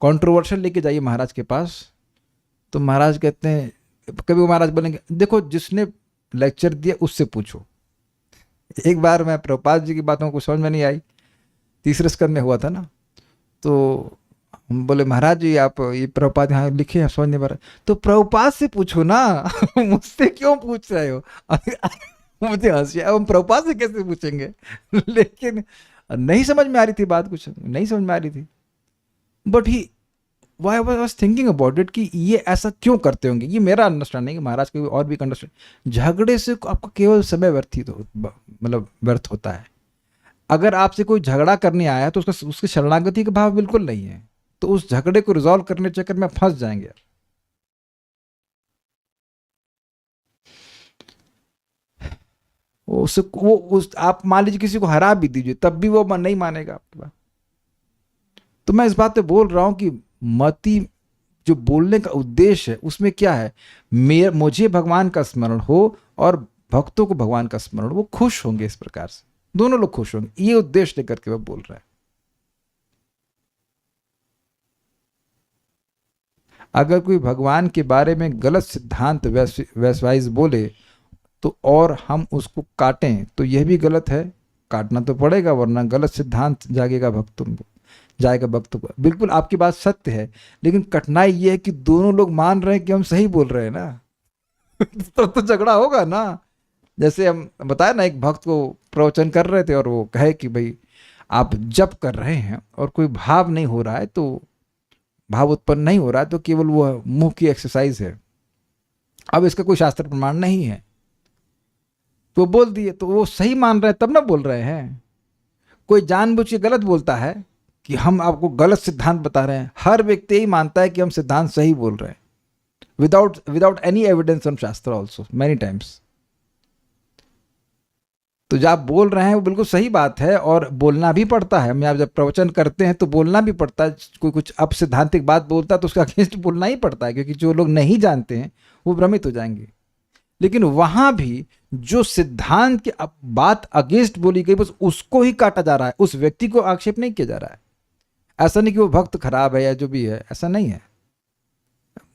कंट्रोवर्शियल लेके जाइए महाराज के पास, तो महाराज कहते हैं, कभी वो महाराज बोलेंगे देखो जिसने लेक्चर दिया उससे पूछो। एक बार मैं प्रभुपाद जी की बातों को समझ में नहीं आई, तीसरे स्कंद में हुआ था ना, तो हम बोले महाराज जी आप ये प्रभुपाद यहाँ लिखे हैं समझ नहीं पा रहा, तो प्रभुपाद से पूछो ना मुझसे क्यों पूछ रहे हो? मुझे हंसी, अब हम प्रभुपाद से कैसे पूछेंगे? लेकिन नहीं समझ में आ रही थी बात, कुछ नहीं समझ में आ रही थी। But he why was thinking about it कि ये ऐसा क्यों करते होंगे। ये मेरा अंडरस्टैंडिंग है, महाराज का और भी अंडरस्टैंडिंग। झगड़े से आपका केवल समय मतलब व्यर्थ होता है। अगर आपसे कोई झगड़ा करने आया तो उसके शरणागति का भाव बिल्कुल नहीं है, तो उस झगड़े को रिजॉल्व करने चक्कर में फंस जाएंगे यार। आप मान लीजिए किसी को हरा भी दीजिए तब भी वो नहीं मानेगा आपकी बात। तो मैं इस बात पे बोल रहा हूं कि मति जो बोलने का उद्देश्य है उसमें क्या है, मुझे भगवान का स्मरण हो और भक्तों को भगवान का स्मरण, वो खुश होंगे इस प्रकार से। दोनों लोग खुश होंगे, ये उद्देश्य लेकर के वह बोल रहा है। अगर कोई भगवान के बारे में गलत सिद्धांत वैश्वाइज बोले तो और हम उसको काटें तो यह भी गलत है, काटना तो पड़ेगा वरना गलत सिद्धांत जाएगा भक्त को। बिल्कुल आपकी बात सत्य है, लेकिन कठिनाई यह है कि दोनों लोग मान रहे हैं कि हम सही बोल रहे हैं ना। तो झगड़ा होगा ना। जैसे हम बताए ना, एक भक्त को प्रवचन कर रहे थे और वो कहे कि भाई आप जप कर रहे हैं और कोई भाव नहीं हो रहा है, तो भाव उत्पन्न नहीं हो रहा है, तो केवल वो मुंह की एक्सरसाइज है, अब इसका कोई शास्त्र प्रमाण नहीं है, तो बोल दिए। तो वो सही मान रहे हैं तब ना बोल रहे हैं। कोई जानबूझ के गलत बोलता है कि हम आपको गलत सिद्धांत बता रहे हैं, हर व्यक्ति यही मानता है कि हम सिद्धांत सही बोल रहे हैं, विदाउट एनी एविडेंस ऑन शास्त्र ऑल्सो मेनी टाइम्स। तो जो आप बोल रहे हैं वो बिल्कुल सही बात है और बोलना भी पड़ता है। हम आप जब प्रवचन करते हैं तो बोलना भी पड़ता है। कोई कुछ अब सिद्धांतिक बात बोलता है तो उसका अगेंस्ट बोलना ही पड़ता है, क्योंकि जो लोग नहीं जानते हैं वो भ्रमित हो जाएंगे। लेकिन वहां भी जो सिद्धांत की बात अगेंस्ट बोली गई बस उसको ही काटा जा रहा है, उस व्यक्ति को आक्षेप नहीं किया जा रहा है। ऐसा नहीं कि वो भक्त खराब है या जो भी है, ऐसा नहीं है।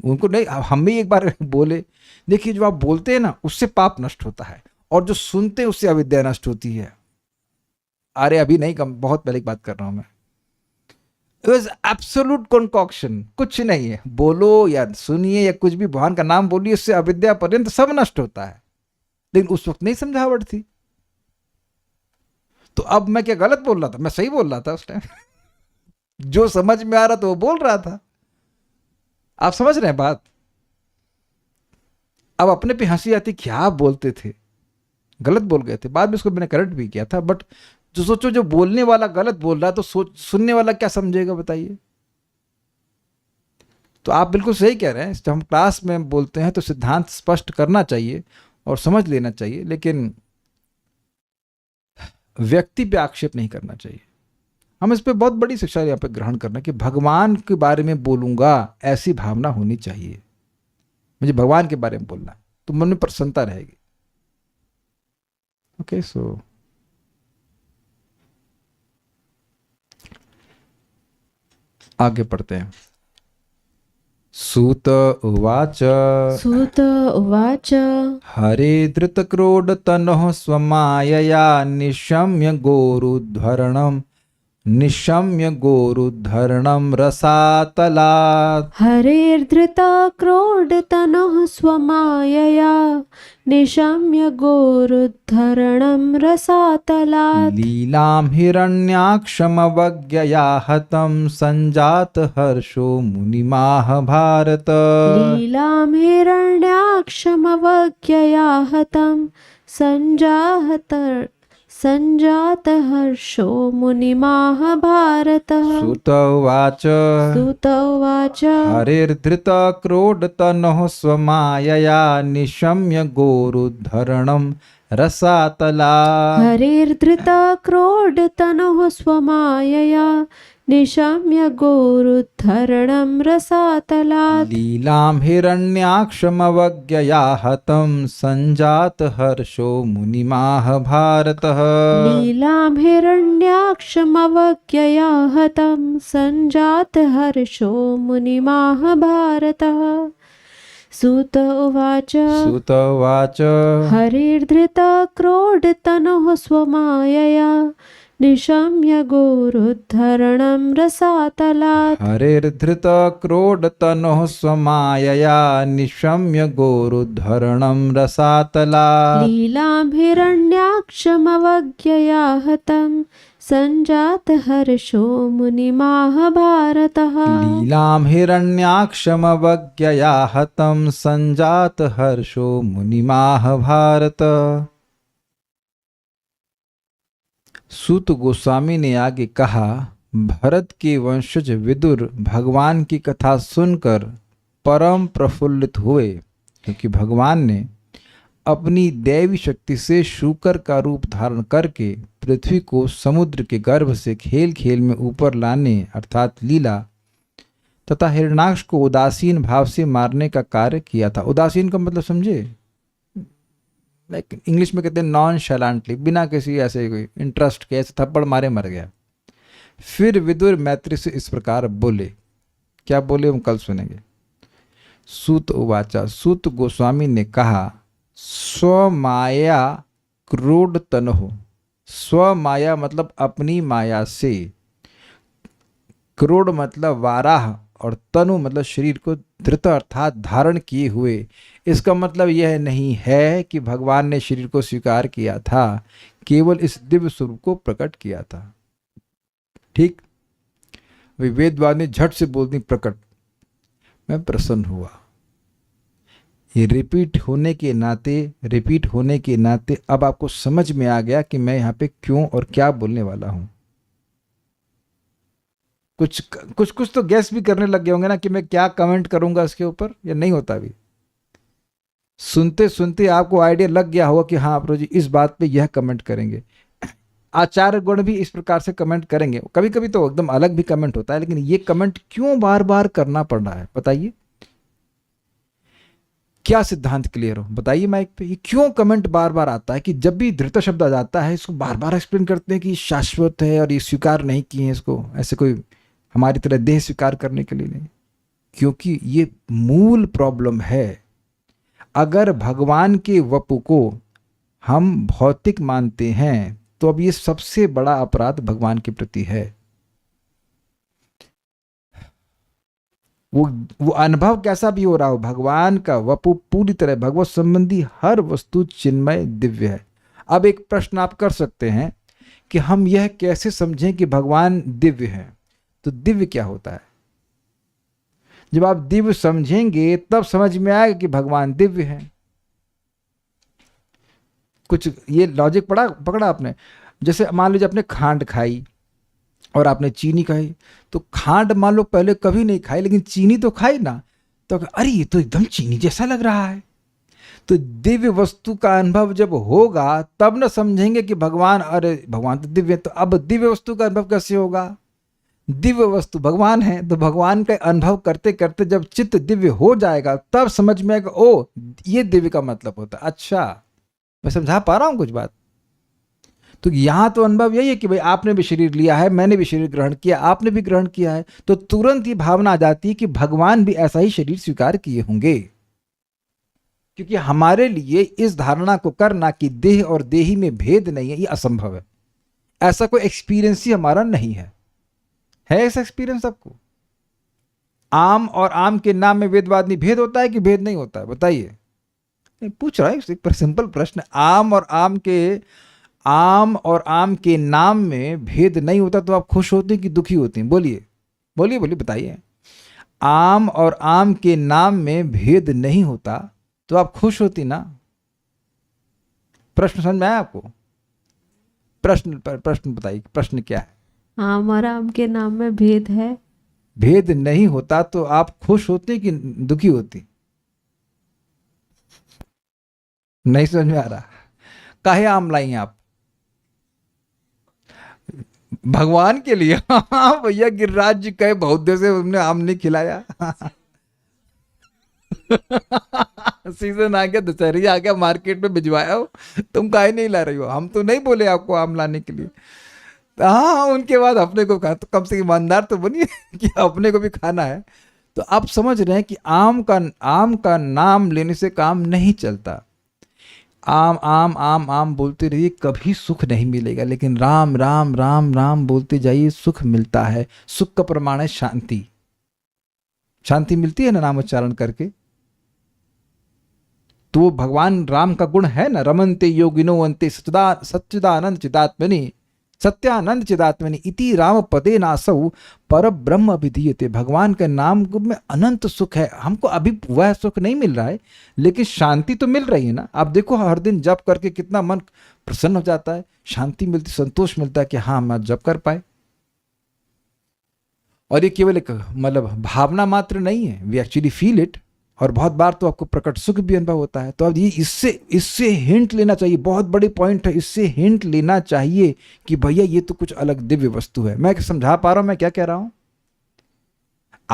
उनको नहीं, हम भी एक बार बोले, देखिए जो आप बोलते हैं ना उससे पाप नष्ट होता है और जो सुनते हैं उससे अविद्या नष्ट होती है। अरे अभी नहीं, कम बहुत पहले की बात कर रहा हूं मैं। इट वॉज एब्सोल्यूट कॉन्कॉक्शन, कुछ नहीं है, बोलो या सुनिए या कुछ भी भगवान का नाम बोलिए, उससे अविद्या पर्यंत सब नष्ट होता है। लेकिन उस वक्त नहीं समझावट थी। तो अब मैं क्या गलत बोल रहा था? मैं सही बोल रहा था उस टाइम। जो समझ में आ रहा था वो बोल रहा था। आप समझ रहे हैं बात? अब अपने पे हंसी आती, क्या बोलते थे, गलत बोल गए थे। बाद में उसको मैंने करेक्ट भी किया था। बट जो सोचो, जो बोलने वाला गलत बोल रहा है तो सुनने वाला क्या समझेगा बताइए? तो आप बिल्कुल सही कह रहे हैं। जब हम क्लास में बोलते हैं तो सिद्धांत स्पष्ट करना चाहिए और समझ लेना चाहिए, लेकिन व्यक्ति पे आक्षेप नहीं करना चाहिए। हम इस पे बहुत बड़ी शिक्षा यहाँ पे ग्रहण करना कि भगवान के बारे में बोलूंगा ऐसी भावना होनी चाहिए। मुझे भगवान के बारे में बोलना है तो मन में प्रसन्नता रहेगी। ओके, सो आगे पढ़ते हैं। सूत उवाच सूत उवाच हरे धृतक्रोडतनोः स्वमायया निशम्य गोरुद्धरणं रसातलात्। हरेर्धृता क्रोडतनोः स्वमायया निशम्य गोरुद्धरणं रसातलात्। लीलां हिरण्याक्षमवज्ञया हतं संजात हर्षो मुनिमाह भारत। लीलां हिरण्याक्षमवज्ञया हतं संजात हर्षो मुनिमाह भारतः। सुत उवाच सूत उवाच हरेर्धृतक्रोडतनोः स्वमायया निशम्य गोरुद्धरणं रसातलात्। हरेर्धृता क्रोडतनोः स्वमायया निशम्य गोरुद्धरणं रसातलात्। लीलां हिरण्याक्षमवज्ञया हतं संजात हर्षो मुनिमाह भारतः। लीलां हिरण्याक्षमवज्ञया हतं संजात हर्षो मुनिमाह भारतः। सूत उवाच सुत उवाच हरिर्धृता क्रोडतनोः स्वमायया निशम्य गोरुद्धरणं रसातलात्। हरेर्धृतक्रोडतनोः स्वमायया निशम्य गोरुद्धरणं रसातलात्। लीलां हिरण्याक्षमवज्ञया हतं संजात हर्षो मुनिमाह भारतः। लीलां हिरण्याक्षमवज्ञया हतं संजात हर्षो मुनिमाह भारत। सूत गोस्वामी ने आगे कहा, भरत के वंशज विदुर भगवान की कथा सुनकर परम प्रफुल्लित हुए, क्योंकि भगवान ने अपनी दैवी शक्ति से शूकर का रूप धारण करके पृथ्वी को समुद्र के गर्भ से खेल खेल में ऊपर लाने अर्थात लीला तथा हिरण्याक्ष को उदासीन भाव से मारने का कार्य किया था। उदासीन का मतलब समझे? लाइक इंग्लिश में कहते हैं नॉन शैलेंटली, बिना किसी ऐसे कोई इंटरेस्ट के, ऐसे थप्पड़ मारे मर गया। फिर विदुर मैत्री से इस प्रकार बोले, क्या बोले हम कल सुनेंगे। सूत उवाचा, सूत गोस्वामी ने कहा, स्वमाया क्रोध तनहो, स्वमाया मतलब अपनी माया से, क्रोध मतलब वाराह, और तनु मतलब शरीर को धृत अर्थात धारण किए हुए। इसका मतलब यह नहीं है कि भगवान ने शरीर को स्वीकार किया था, केवल इस दिव्य स्वरूप को प्रकट किया था। ठीक, वेदवादी झट से बोलती प्रकट। मैं प्रसन्न हुआ। ये रिपीट होने के नाते अब आपको समझ में आ गया कि मैं यहाँ पे क्यों और क्या बोलने वाला हूँ। कुछ तो गैस भी करने लग गए होंगे ना कि मैं क्या कमेंट करूंगा इसके ऊपर, या नहीं होता भी। सुनते सुनते आपको आइडिया लग गया होगा कि हाँ प्रभु जी इस बात पे यह कमेंट करेंगे। आचार्य गुण भी इस प्रकार से कमेंट करेंगे। कभी कभी तो एकदम अलग भी कमेंट होता है, लेकिन ये कमेंट क्यों बार बार करना पड़ रहा है बताइए। क्या सिद्धांत क्लियर हो बताइए माइक पे। ये क्यों कमेंट बार बार आता है कि जब भी धृत शब्द आ जाता है इसको बार बार एक्सप्लेन करते हैं कि शाश्वत है और ये स्वीकार नहीं किए हैं इसको, ऐसे कोई हमारी तरह देह स्वीकार करने के लिए नहीं, क्योंकि ये मूल प्रॉब्लम है। अगर भगवान के वपु को हम भौतिक मानते हैं तो अब ये सबसे बड़ा अपराध भगवान के प्रति है। वो अनुभव कैसा भी हो रहा हो, भगवान का वपु पूरी तरह भगवत संबंधी हर वस्तु चिन्मय दिव्य है। अब एक प्रश्न आप कर सकते हैं कि हम यह कैसे समझें कि भगवान दिव्य है। तो दिव्य क्या होता है? जब आप दिव्य समझेंगे तब समझ में आएगा कि भगवान दिव्य है। कुछ ये लॉजिक पकड़ा आपने। जैसे मान लीजिए आपने खांड खाई और आपने चीनी खाई, तो खांड मान लो पहले कभी नहीं खाई, लेकिन चीनी तो खाई ना, तो अरे ये तो एकदम चीनी जैसा लग रहा है। तो दिव्य वस्तु का अनुभव जब होगा तब न समझेंगे कि भगवान, अरे भगवान तो दिव्य है। तो अब दिव्य वस्तु का अनुभव कैसे होगा? दिव्य वस्तु भगवान है, तो भगवान का अनुभव करते करते जब चित्त दिव्य हो जाएगा तब समझ में आएगा, ओ ये दिव्य का मतलब होता है। अच्छा, मैं समझा पा रहा हूं कुछ बात? तो यहां तो अनुभव यही है कि भाई आपने भी शरीर लिया है, मैंने भी शरीर ग्रहण किया, आपने भी ग्रहण किया है, तो तुरंत ये भावना आ जाती है कि भगवान भी ऐसा ही शरीर स्वीकार किए होंगे। क्योंकि हमारे लिए इस धारणा को करना कि देह और देही में भेद नहीं है, ये असंभव है। ऐसा कोई एक्सपीरियंस ही हमारा नहीं है। ऐसा एक्सपीरियंस आपको? आम और आम के नाम में वेदवादी भेद होता है कि भेद नहीं होता है बताइए? पूछ रहा है एक सिंपल प्रश्न। आम और आम के नाम में भेद नहीं होता तो आप खुश होते हैं कि दुखी होते हैं? बोलिए बोलिए बोलिए बताइए। आम और आम के नाम में भेद नहीं होता तो आप खुश होती ना? प्रश्न समझ में आया आपको? प्रश्न बताइए, प्रश्न क्या है? आम और आम के नाम में भेद है। भेद नहीं होता तो आप खुश होते कि दुखी होती? नहीं समझ में आ रहा? काहे आम लाई आप? भगवान के लिए? हाँ भैया, गिरिराज जी कहे बहुत देर से उन्होंने आम नहीं खिलाया। सीजन आ गया, दशहरी आ गया, मार्केट में भिजवाया हो, तुम काहे नहीं ला रही हो? हम तो नहीं बोले आपको आम लाने के लिए। हाँ, उनके बाद अपने को खा, तो कम से ईमानदार तो बनिए कि अपने को भी खाना है। तो आप समझ रहे हैं कि आम का नाम लेने से काम नहीं चलता। आम आम आम आम बोलते रहिए, कभी सुख नहीं मिलेगा, लेकिन राम राम राम राम बोलते जाइए, सुख मिलता है। सुख का प्रमाण है शांति। शांति मिलती है ना नाम उच्चारण करके। तो वो भगवान राम का गुण है ना, रमन्ते योगिनो अन्ते सच्चिदानंद चिदात्मनि सत्यानंद चिदात्मनि इति राम पदे नासौ पर ब्रह्म अभिधीयते। भगवान के नाम में अनंत सुख है। हमको अभी वह सुख नहीं मिल रहा है, लेकिन शांति तो मिल रही है ना। आप देखो हर दिन जप करके कितना मन प्रसन्न हो जाता है, शांति मिलती, संतोष मिलता है कि हाँ मैं जप कर पाए। और ये केवल एक मतलब भावना मात्र नहीं है, वी एक्चुअली फील इट। और बहुत बार तो आपको प्रकट सुख भी अनुभव होता है। तो अब ये इससे हिंट लेना चाहिए, बहुत बड़ी पॉइंट है, इससे हिंट लेना चाहिए कि भैया ये तो कुछ अलग दिव्य वस्तु है। मैं समझा पा रहा हूं मैं क्या कह रहा हूं?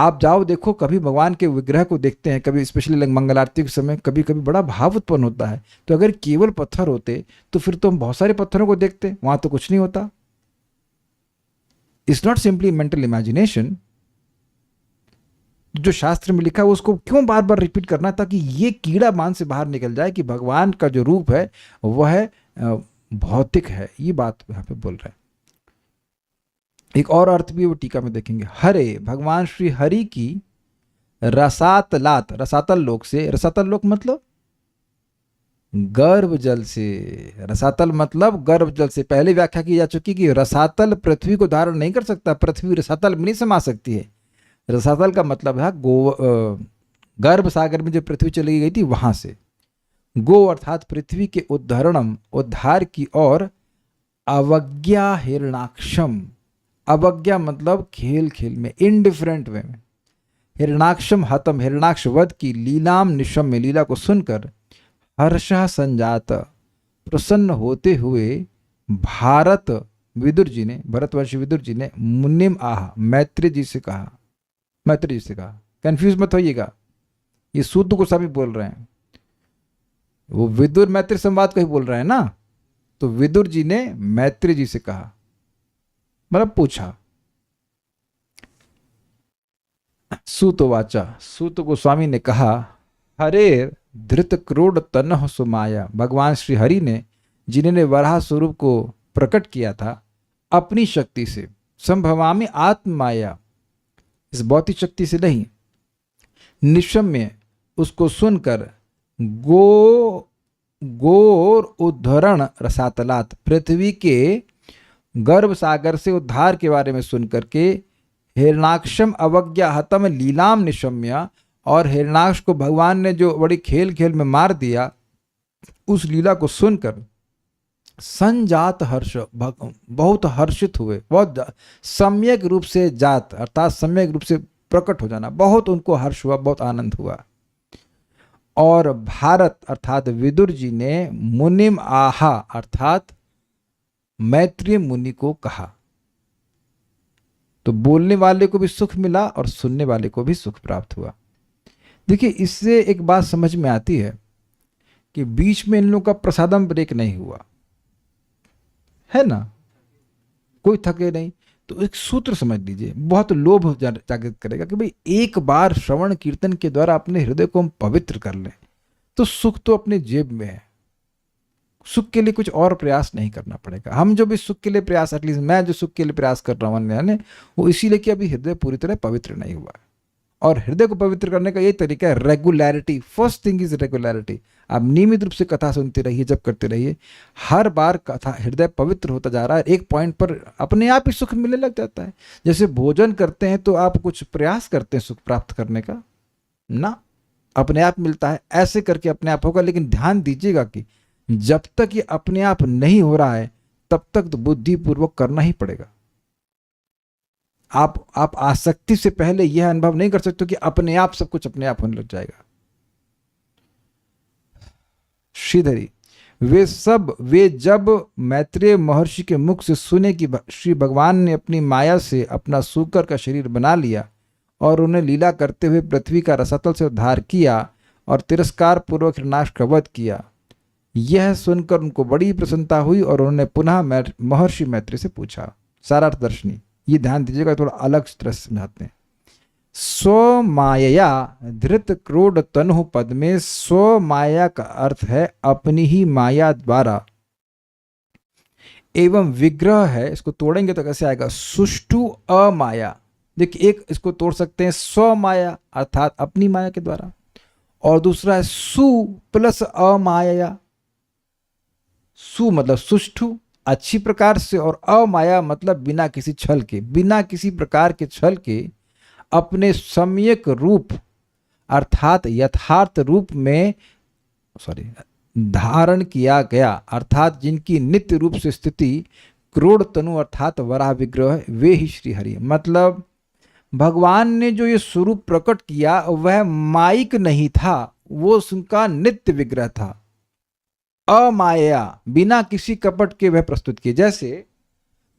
आप जाओ देखो, कभी भगवान के विग्रह को देखते हैं, कभी स्पेशली मंगल आरती के समय कभी कभी बड़ा भाव उत्पन्न होता है। तो अगर केवल पत्थर होते तो फिर तो हम बहुत सारे पत्थरों को देखते, वहां तो कुछ नहीं होता। It's not simply mental imagination. जो शास्त्र में लिखा है उसको क्यों बार बार रिपीट करना, ताकि ये कीड़ा मान से बाहर निकल जाए कि भगवान का जो रूप है वह भौतिक है। ये बात यहाँ पे बोल रहा है। एक और अर्थ भी वो टीका में देखेंगे। हरे, भगवान श्री हरि की रसातलात, रसातल लोक से, रसातल लोक मतलब गर्भ जल से, रसातल मतलब गर्भ जल से। पहले व्याख्या की जा चुकी कि रसातल पृथ्वी को धारण नहीं कर सकता, पृथ्वी रसातल में नहीं समा सकती है। रसातल का मतलब है गर्भ सागर में जो पृथ्वी चली गई थी वहां से। गो अर्थात पृथ्वी के उद्धरणम, उद्धार की ओर। अवज्ञा हिरणाक्षम, अवज्ञा मतलब खेल खेल में, इनडिफरेंट वे में। हिरणाक्षम हतम, हिरणाक्ष वध की। लीलाम निशम में, लीला को सुनकर। हर्ष संजात, प्रसन्न होते हुए। भारत, विदुर जी ने, भरतवंशी विदुर जी ने। मुनिम आह, मैत्री जी से कहा, मैत्री जी से कहा। कंफ्यूज मत होइएगा, ये सूत गोस्वामी बोल रहे हैं, वो विदुर मैत्री संवाद को ही बोल रहे हैं ना। तो विदुर जी ने मैत्री जी से कहा, मतलब पूछा। सूतवाचा, सूत गोस्वामी ने कहा, हरे धृत क्रोड तनह सुमाया, भगवान श्री हरि ने, जिन्होंने वराह स्वरूप को प्रकट किया था अपनी शक्ति से। संभवामी आत्माया, इस भौतिक शक्ति से नहीं। निशम्य, उसको सुनकर। गोर उद्धरण रसातलात, पृथ्वी के गर्भ सागर से उद्धार के बारे में सुनकर के। हिरणाक्षम अवज्ञा हतम लीलाम निशम्य, और हिरणाक्ष को भगवान ने जो बड़ी खेल खेल में मार दिया, उस लीला को सुनकर। संजात हर्ष, बहुत हर्षित हुए, बहुत सम्यक रूप से जात अर्थात सम्यक रूप से प्रकट हो जाना, बहुत उनको हर्ष हुआ, बहुत आनंद हुआ। और भारत अर्थात विदुर जी ने मुनिम आहा अर्थात मैत्रेय मुनि को कहा। तो बोलने वाले को भी सुख मिला और सुनने वाले को भी सुख प्राप्त हुआ। देखिए, इससे एक बात समझ में आती है कि बीच में इन लोगों का प्रसादम ब्रेक नहीं हुआ है ना, कोई थके नहीं। तो एक सूत्र समझ लीजिए, बहुत लोभ जागृत करेगा कि भाई एक बार श्रवण कीर्तन के द्वारा अपने हृदय को हम पवित्र कर लें तो सुख तो अपने जेब में है। सुख के लिए कुछ और प्रयास नहीं करना पड़ेगा। हम जो भी सुख के लिए प्रयास, एटलीस्ट मैं जो सुख के लिए प्रयास कर रहा हूँ, वो इसीलिए कि अभी हृदय पूरी तरह पवित्र नहीं हुआ है। और हृदय को पवित्र करने का ये तरीका है regularity. First thing is regularity. आप नियमित रूप से कथा सुनते रहिए, जब करते रहिए, हर बार कथा हृदय पवित्र होता जा रहा है, एक पॉइंट पर अपने आप ही सुख मिलने लग जाता है। जैसे भोजन करते हैं तो आप कुछ प्रयास करते हैं सुख प्राप्त करने का ना, अपने आप मिलता है। ऐसे करके अपने आप होगा। लेकिन ध्यान दीजिएगा कि जब तक ये अपने आप नहीं हो रहा है तब तक तो बुद्धिपूर्वक करना ही पड़ेगा। आप आसक्ति से पहले यह अनुभव नहीं कर सकते कि अपने आप सब कुछ अपने आप होने लग जाएगा। श्रीधरी, वे जब मैत्रेय महर्षि के मुख से सुने कि श्री भगवान ने अपनी माया से अपना सूकर का शरीर बना लिया और उन्हें लीला करते हुए पृथ्वी का रसातल से उद्धार किया और तिरस्कार पूर्वक हिरणाक्ष का वध किया, यह सुनकर उनको बड़ी प्रसन्नता हुई और उन्होंने पुनः महर्षि मैत्रेय से पूछा। सारार्थ दर्शनी, ये ध्यान दीजिएगा, थोड़ा अलग तरह से समझाते हैं। स्व माया धृत क्रोड तनु पद में स्व माया का अर्थ है अपनी ही माया द्वारा, एवं विग्रह है, इसको तोड़ेंगे तो कैसे आएगा, सुष्टु अमाया। देखिए, एक इसको तोड़ सकते हैं स्व माया अर्थात अपनी माया के द्वारा, और दूसरा है सु प्लस अमाया। सु मतलब सुष्टु अच्छी प्रकार से, और अमाया मतलब बिना किसी छल के, बिना किसी प्रकार के छल के अपने सम्यक रूप अर्थात यथार्थ रूप में धारण किया गया, अर्थात जिनकी नित्य रूप से स्थिति क्रोड़ तनु अर्थात वराह विग्रह, वे ही श्री हरि। मतलब भगवान ने जो ये स्वरूप प्रकट किया वह माइक नहीं था, वो उनका नित्य विग्रह था, अमाया, बिना किसी कपट के वह प्रस्तुत किए। जैसे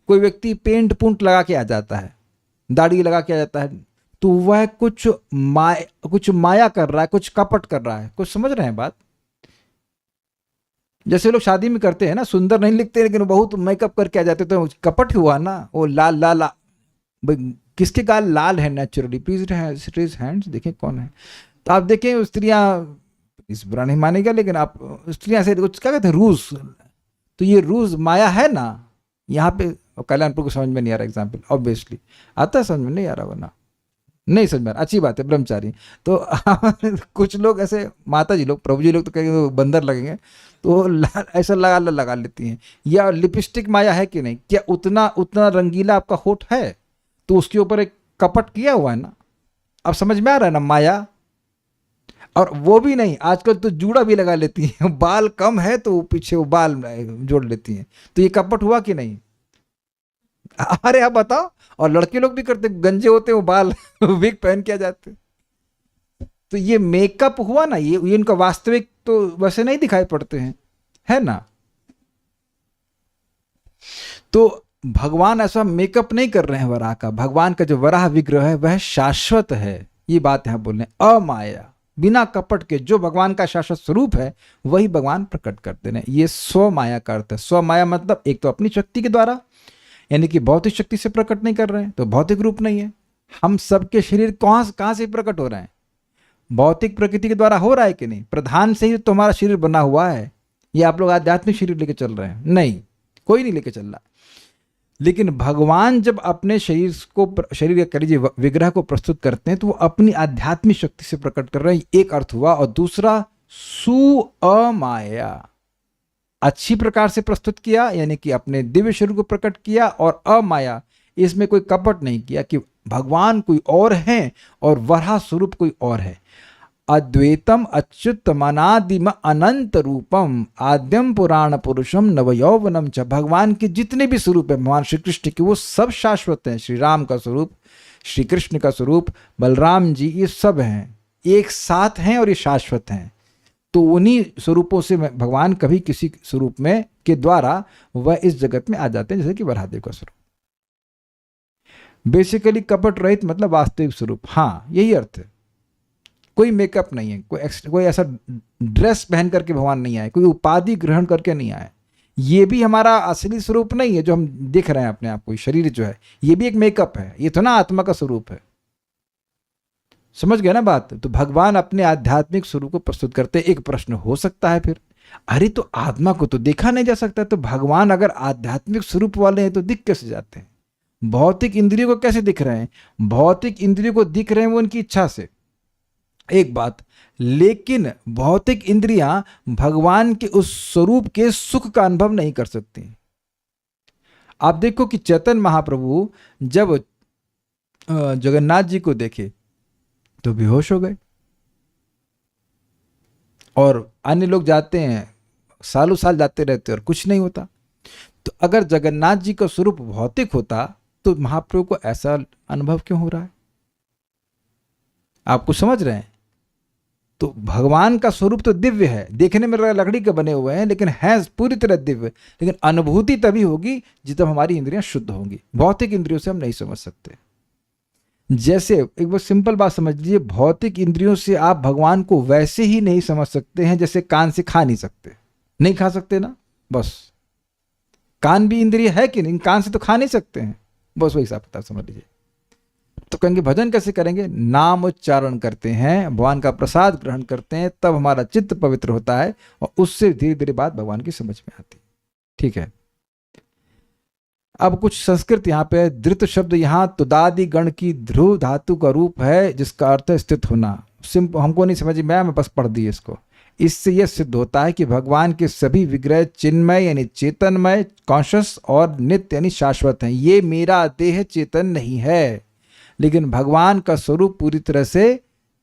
कोई व्यक्ति पेंट पुंट लगा के आ जाता है, दाढ़ी लगा के आ जाता है, तो वह कुछ माया कर रहा है, कुछ कपट कर रहा है। कुछ समझ रहे हैं बात? जैसे लोग शादी में करते हैं ना, सुंदर नहीं लिखते लेकिन बहुत मेकअप करके आ जाते, तो कपट हुआ ना। वो लाल लाल भाई, किसके गाल लाल है नेचुरली? प्लीज रेज हैंड्स, देखें कौन है। तो आप देखें स्त्रियां, इस बुरा नहीं मानेगा लेकिन आप स्त्रियां से कुछ क्या कहते हैं, रूस। तो ये रूस माया है ना यहाँ पे। कल्याणपुर को समझ में नहीं आ रहा एग्जाम्पल, ऑब्वियसली आता है, समझ में नहीं आ रहा, वरना नहीं समझ में आ रहा, अच्छी बात है, ब्रह्मचारी। तो कुछ लोग ऐसे माता जी लोग, प्रभु जी लोग तो कहेंगे वो बंदर लगेंगे, तो ऐसा लगा लेती हैं। या लिपस्टिक माया है कि नहीं? क्या उतना उतना रंगीला आपका होठ है तो उसके ऊपर एक कपट किया हुआ है ना? अब समझ में आ रहा है ना माया? और वो भी नहीं, आजकल तो जूड़ा भी लगा लेती हैं। बाल कम है तो वो पीछे वो बाल जोड़ लेती हैं। तो ये कपट हुआ कि नहीं? अरे आप बताओ। और लड़के लोग भी करते, गंजे होते वो बाल विग पहन के आ जाते। तो ये मेकअप हुआ ना, ये इनका वास्तविक तो वैसे नहीं दिखाई पड़ते हैं, है ना? तो भगवान ऐसा मेकअप नहीं कर रहे हैं वराह का। भगवान का जो वराह विग्रह है वह शाश्वत है, ये बात यहां बोल रहे हैं। अमाया, बिना कपट के जो भगवान का शाश्वत स्वरूप है वही भगवान प्रकट करते हैं। ये स्व माया का अर्थ है। स्व माया मतलब एक तो अपनी शक्ति के द्वारा, यानी कि भौतिक शक्ति से प्रकट नहीं कर रहे हैं, तो भौतिक रूप नहीं है। हम सबके शरीर कहां से प्रकट हो रहे हैं? भौतिक प्रकृति के द्वारा हो रहा है कि नहीं? प्रधान से ही तो हमारा शरीर बना हुआ है। ये आप लोग आध्यात्मिक शरीर लेके चल रहे हैं? नहीं, कोई नहीं लेके चल रहा। लेकिन भगवान जब अपने शरीर या कह लीजिए विग्रह को प्रस्तुत करते हैं तो वो अपनी आध्यात्मिक शक्ति से प्रकट कर रहे हैं, एक अर्थ हुआ। और दूसरा, सुअमाया, अच्छी प्रकार से प्रस्तुत किया, यानी कि अपने दिव्य शरीर को प्रकट किया। और अमाया, इसमें कोई कपट नहीं किया कि भगवान कोई और है और वराह स्वरूप कोई और है। अद्वैतम अच्युतमनादिम अनंत रूपम आद्यम पुराण पुरुषम नवयौवनम च। भगवान के जितने भी स्वरूप है भगवान श्री कृष्ण के, वो सब शाश्वत हैं। श्री राम का स्वरूप, श्री कृष्ण का स्वरूप, बलराम जी, ये सब हैं, एक साथ हैं और ये शाश्वत हैं। तो उन्हीं स्वरूपों से भगवान कभी किसी स्वरूप में के द्वारा वह इस जगत में आ जाते हैं, जैसे कि वराहदेव का स्वरूप। बेसिकली कपट रहित मतलब वास्तविक स्वरूप, हाँ यही अर्थ है। कोई मेकअप नहीं है, कोई ऐसा ड्रेस पहन करके भगवान नहीं आए, कोई उपाधि ग्रहण करके नहीं आए। ये भी हमारा असली स्वरूप नहीं है जो हम दिख रहे हैं अपने आप को। शरीर जो है ये भी एक मेकअप है, ये तो ना आत्मा का स्वरूप है। समझ गया ना बात? तो भगवान अपने आध्यात्मिक स्वरूप को प्रस्तुत करते। एक प्रश्न हो सकता है फिर, अरे तो आत्मा को तो देखा नहीं जा सकता, तो भगवान अगर आध्यात्मिक स्वरूप वाले हैं तो दिख कैसे जाते हैं? भौतिक इंद्रियों को कैसे दिख रहे हैं? भौतिक इंद्रियों को दिख रहे हैं वो उनकी इच्छा से, एक बात। लेकिन भौतिक इंद्रियां भगवान के उस स्वरूप के सुख का अनुभव नहीं कर सकती। आप देखो कि चैतन्य महाप्रभु जब जगन्नाथ जी को देखे तो बेहोश हो गए, और अन्य लोग जाते हैं सालों साल जाते रहते और कुछ नहीं होता। तो अगर जगन्नाथ जी का स्वरूप भौतिक होता तो महाप्रभु को ऐसा अनुभव क्यों हो रहा है? आपको समझ रहे हैं? तो भगवान का स्वरूप तो दिव्य है, देखने में लकड़ी के बने हुए हैं लेकिन है पूरी तरह दिव्य। लेकिन अनुभूति तभी होगी जब हमारी इंद्रियां शुद्ध होंगी। भौतिक इंद्रियों से हम नहीं समझ सकते। जैसे एक बार सिंपल बात समझ लीजिए, भौतिक इंद्रियों से आप भगवान को वैसे ही नहीं समझ सकते हैं जैसे कान से खा नहीं सकते। नहीं खा सकते ना, बस। कान भी इंद्रिय है कि नहीं? कान से तो खा नहीं सकते हैं, बस वही हिसाब किताब समझ लीजिए। तो कहेंगे भजन कैसे करेंगे? नाम उच्चारण करते हैं, भगवान का प्रसाद ग्रहण करते हैं, तब हमारा चित्त पवित्र होता है और उससे धीरे धीरे बात भगवान की समझ में आती है। ठीक है। अब कुछ संस्कृत यहाँ पे, धृत शब्द यहाँ तुदादि गण की ध्रुव धातु का रूप है जिसका अर्थ है स्थित होना। हमको नहीं समझ में आया, मैं बस पढ़ दी इसको। इससे यह सिद्ध होता है कि भगवान के सभी विग्रह चिन्मय यानी चेतनमय, कॉन्शियस और नित्य यानी शाश्वत हैं। ये मेरा देह चेतन नहीं है, लेकिन भगवान का स्वरूप पूरी तरह से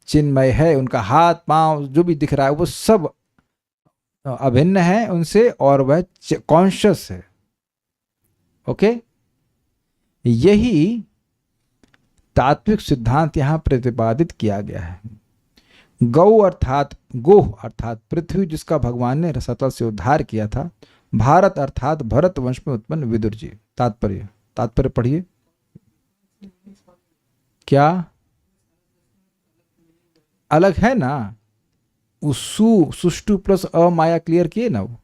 चिन्मय है। उनका हाथ पांव जो भी दिख रहा है वो सब अभिन्न है उनसे, और वह कॉन्शियस है। ओके, यही तात्विक सिद्धांत यहां प्रतिपादित किया गया है। गौ अर्थात गोह अर्थात पृथ्वी, जिसका भगवान ने रसातल से उद्धार किया था। भारत अर्थात भरत वंश में उत्पन्न विदुर जी। तात्पर्य पढ़िए। क्या? अलग है ना। वो सुष्टु प्लस अमाया क्लियर किए ना। वो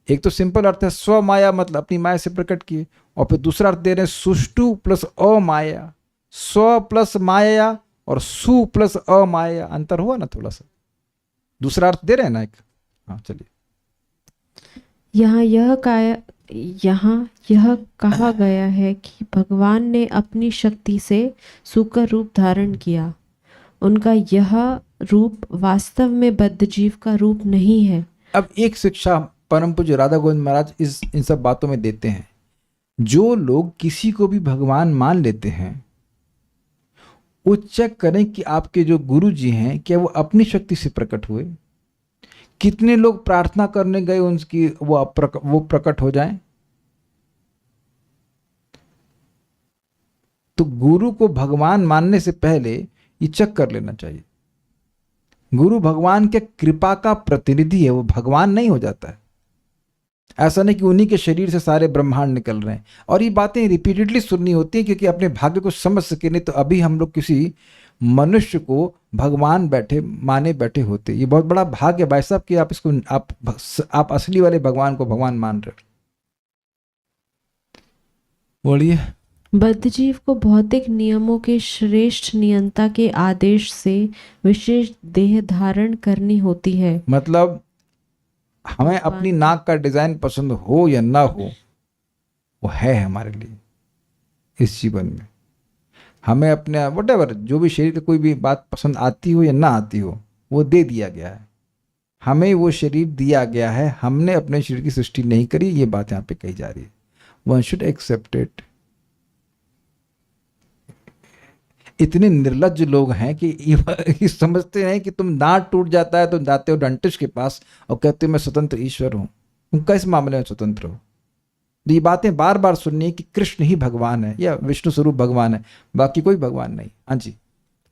एक तो सिंपल अर्थ है स्व माया, मतलब अपनी माया से प्रकट किए, और फिर दूसरा अर्थ दे रहे हैं सुष्टु प्लस अमाया। स्व प्लस माया और सु प्लस अमाया, अंतर हुआ ना थोड़ा सा। दूसरा अर्थ दे रहे हैं ना एक। हाँ चलिए। यहाँ यह कहा गया है कि भगवान ने अपनी शक्ति से सूकर रूप धारण किया। उनका यह रूप वास्तव में बद्ध जीव का रूप नहीं है। अब एक शिक्षा परम पूज्य राधा गोविंद महाराज इन सब बातों में देते हैं। जो लोग किसी को भी भगवान मान लेते हैं, वो चेक करें कि आपके जो गुरु जी हैं क्या वो अपनी शक्ति से प्रकट हुए। कितने लोग प्रार्थना करने गए उनकी वो प्रकट हो जाएं। तो गुरु को भगवान मानने से पहले ये चेक कर लेना चाहिए। गुरु भगवान के कृपा का प्रतिनिधि है, वो भगवान नहीं हो जाता है। ऐसा नहीं कि उन्हीं के शरीर से सारे ब्रह्मांड निकल रहे हैं। और ये बातें रिपीटेडली सुननी होती हैं क्योंकि अपने भाग्य को समझ सके, नहीं तो अभी हम लोग किसी मनुष्य को भगवान माने बैठे होते। ये बहुत बड़ा भाग्य भाई साहब कि आप इसको आप असली वाले भगवान को भगवान मान रहे हो। बोलिए। बद्ध जीव को भौतिक नियमों के श्रेष्ठ नियंता के आदेश से विशेष देह धारण करनी होती है। मतलब हमें अपनी नाक का डिजाइन पसंद हो या ना हो, वो है हमारे लिए इस जीवन में। हमें अपने वटेवर जो भी शरीर की कोई भी बात पसंद आती हो या ना आती हो, वो दे दिया गया है। हमें वो शरीर दिया गया है, हमने अपने शरीर की सृष्टि नहीं करी। ये बात यहाँ पे कही जा रही है। One should accept it. इतने निर्लज्ज लोग हैं कि ये समझते हैं कि तुम दांत टूट जाता है तो जाते हो डेंटिस्ट के पास और कहते हो मैं स्वतंत्र ईश्वर हूं। तुम किस मामले में स्वतंत्र हो? ये बातें बार बार सुननी है कि कृष्ण ही भगवान है या विष्णु स्वरूप भगवान है, बाकी कोई भगवान नहीं। हाँ जी।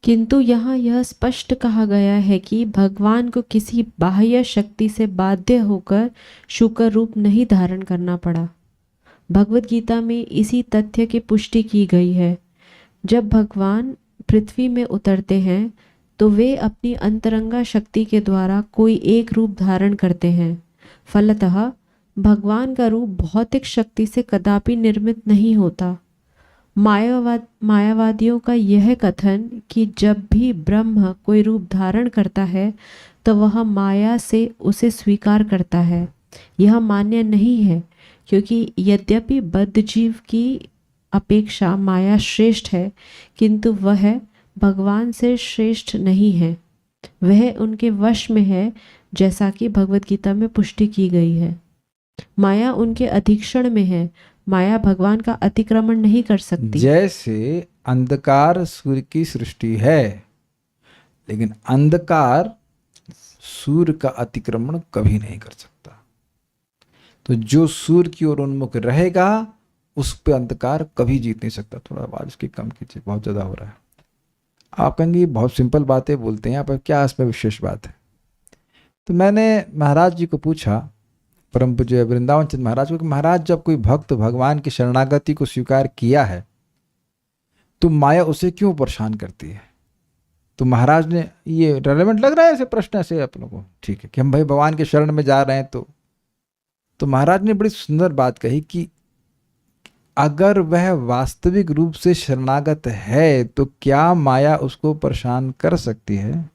किंतु यहाँ यह स्पष्ट कहा गया है कि भगवान को किसी बाह्य शक्ति से बाध्य होकर शुकर रूप नहीं धारण करना पड़ा। भगवत गीता में इसी तथ्य की पुष्टि की गई है। जब भगवान पृथ्वी में उतरते हैं तो वे अपनी अंतरंगा शक्ति के द्वारा कोई एक रूप धारण करते हैं। फलतः भगवान का रूप भौतिक शक्ति से कदापि निर्मित नहीं होता। मायावादियों का यह कथन कि जब भी ब्रह्म कोई रूप धारण करता है तो वह माया से उसे स्वीकार करता है, यह मान्य नहीं है, क्योंकि यद्यपि बद्ध जीव की अपेक्षा माया श्रेष्ठ है, किंतु वह भगवान से श्रेष्ठ नहीं है। वह उनके वश में है, जैसा कि भगवत गीता में पुष्टि की गई है। माया उनके अधीक्षण में है। माया भगवान का अतिक्रमण नहीं कर सकती। जैसे अंधकार सूर्य की सृष्टि है, लेकिन अंधकार सूर्य का अतिक्रमण कभी नहीं कर सकता। तो जो सूर्य की ओर उन्मुख रहेगा उस पे अंधकार कभी जीत नहीं सकता। थोड़ा आवाज उसकी कम कीजिए, बहुत ज्यादा हो रहा है। आप कहेंगे बहुत सिंपल बातें बोलते हैं यहाँ पर, क्या इसमें विशेष बात है? तो मैंने महाराज जी को पूछा, परम पूज्य वृंदावन चंद्र महाराज को, कि महाराज जब कोई भक्त भगवान की शरणागति को स्वीकार किया है तो माया उसे क्यों परेशान करती है? तो महाराज ने, ये रेलेवेंट लग रहा है ऐसे प्रश्न ऐसे आप लोगों को, ठीक है, कि हम भाई भगवान के शरण में जा रहे हैं। तो महाराज ने बड़ी सुंदर बात कही कि अगर वह वास्तविक रूप से शरणागत है तो क्या माया उसको परेशान कर सकती है?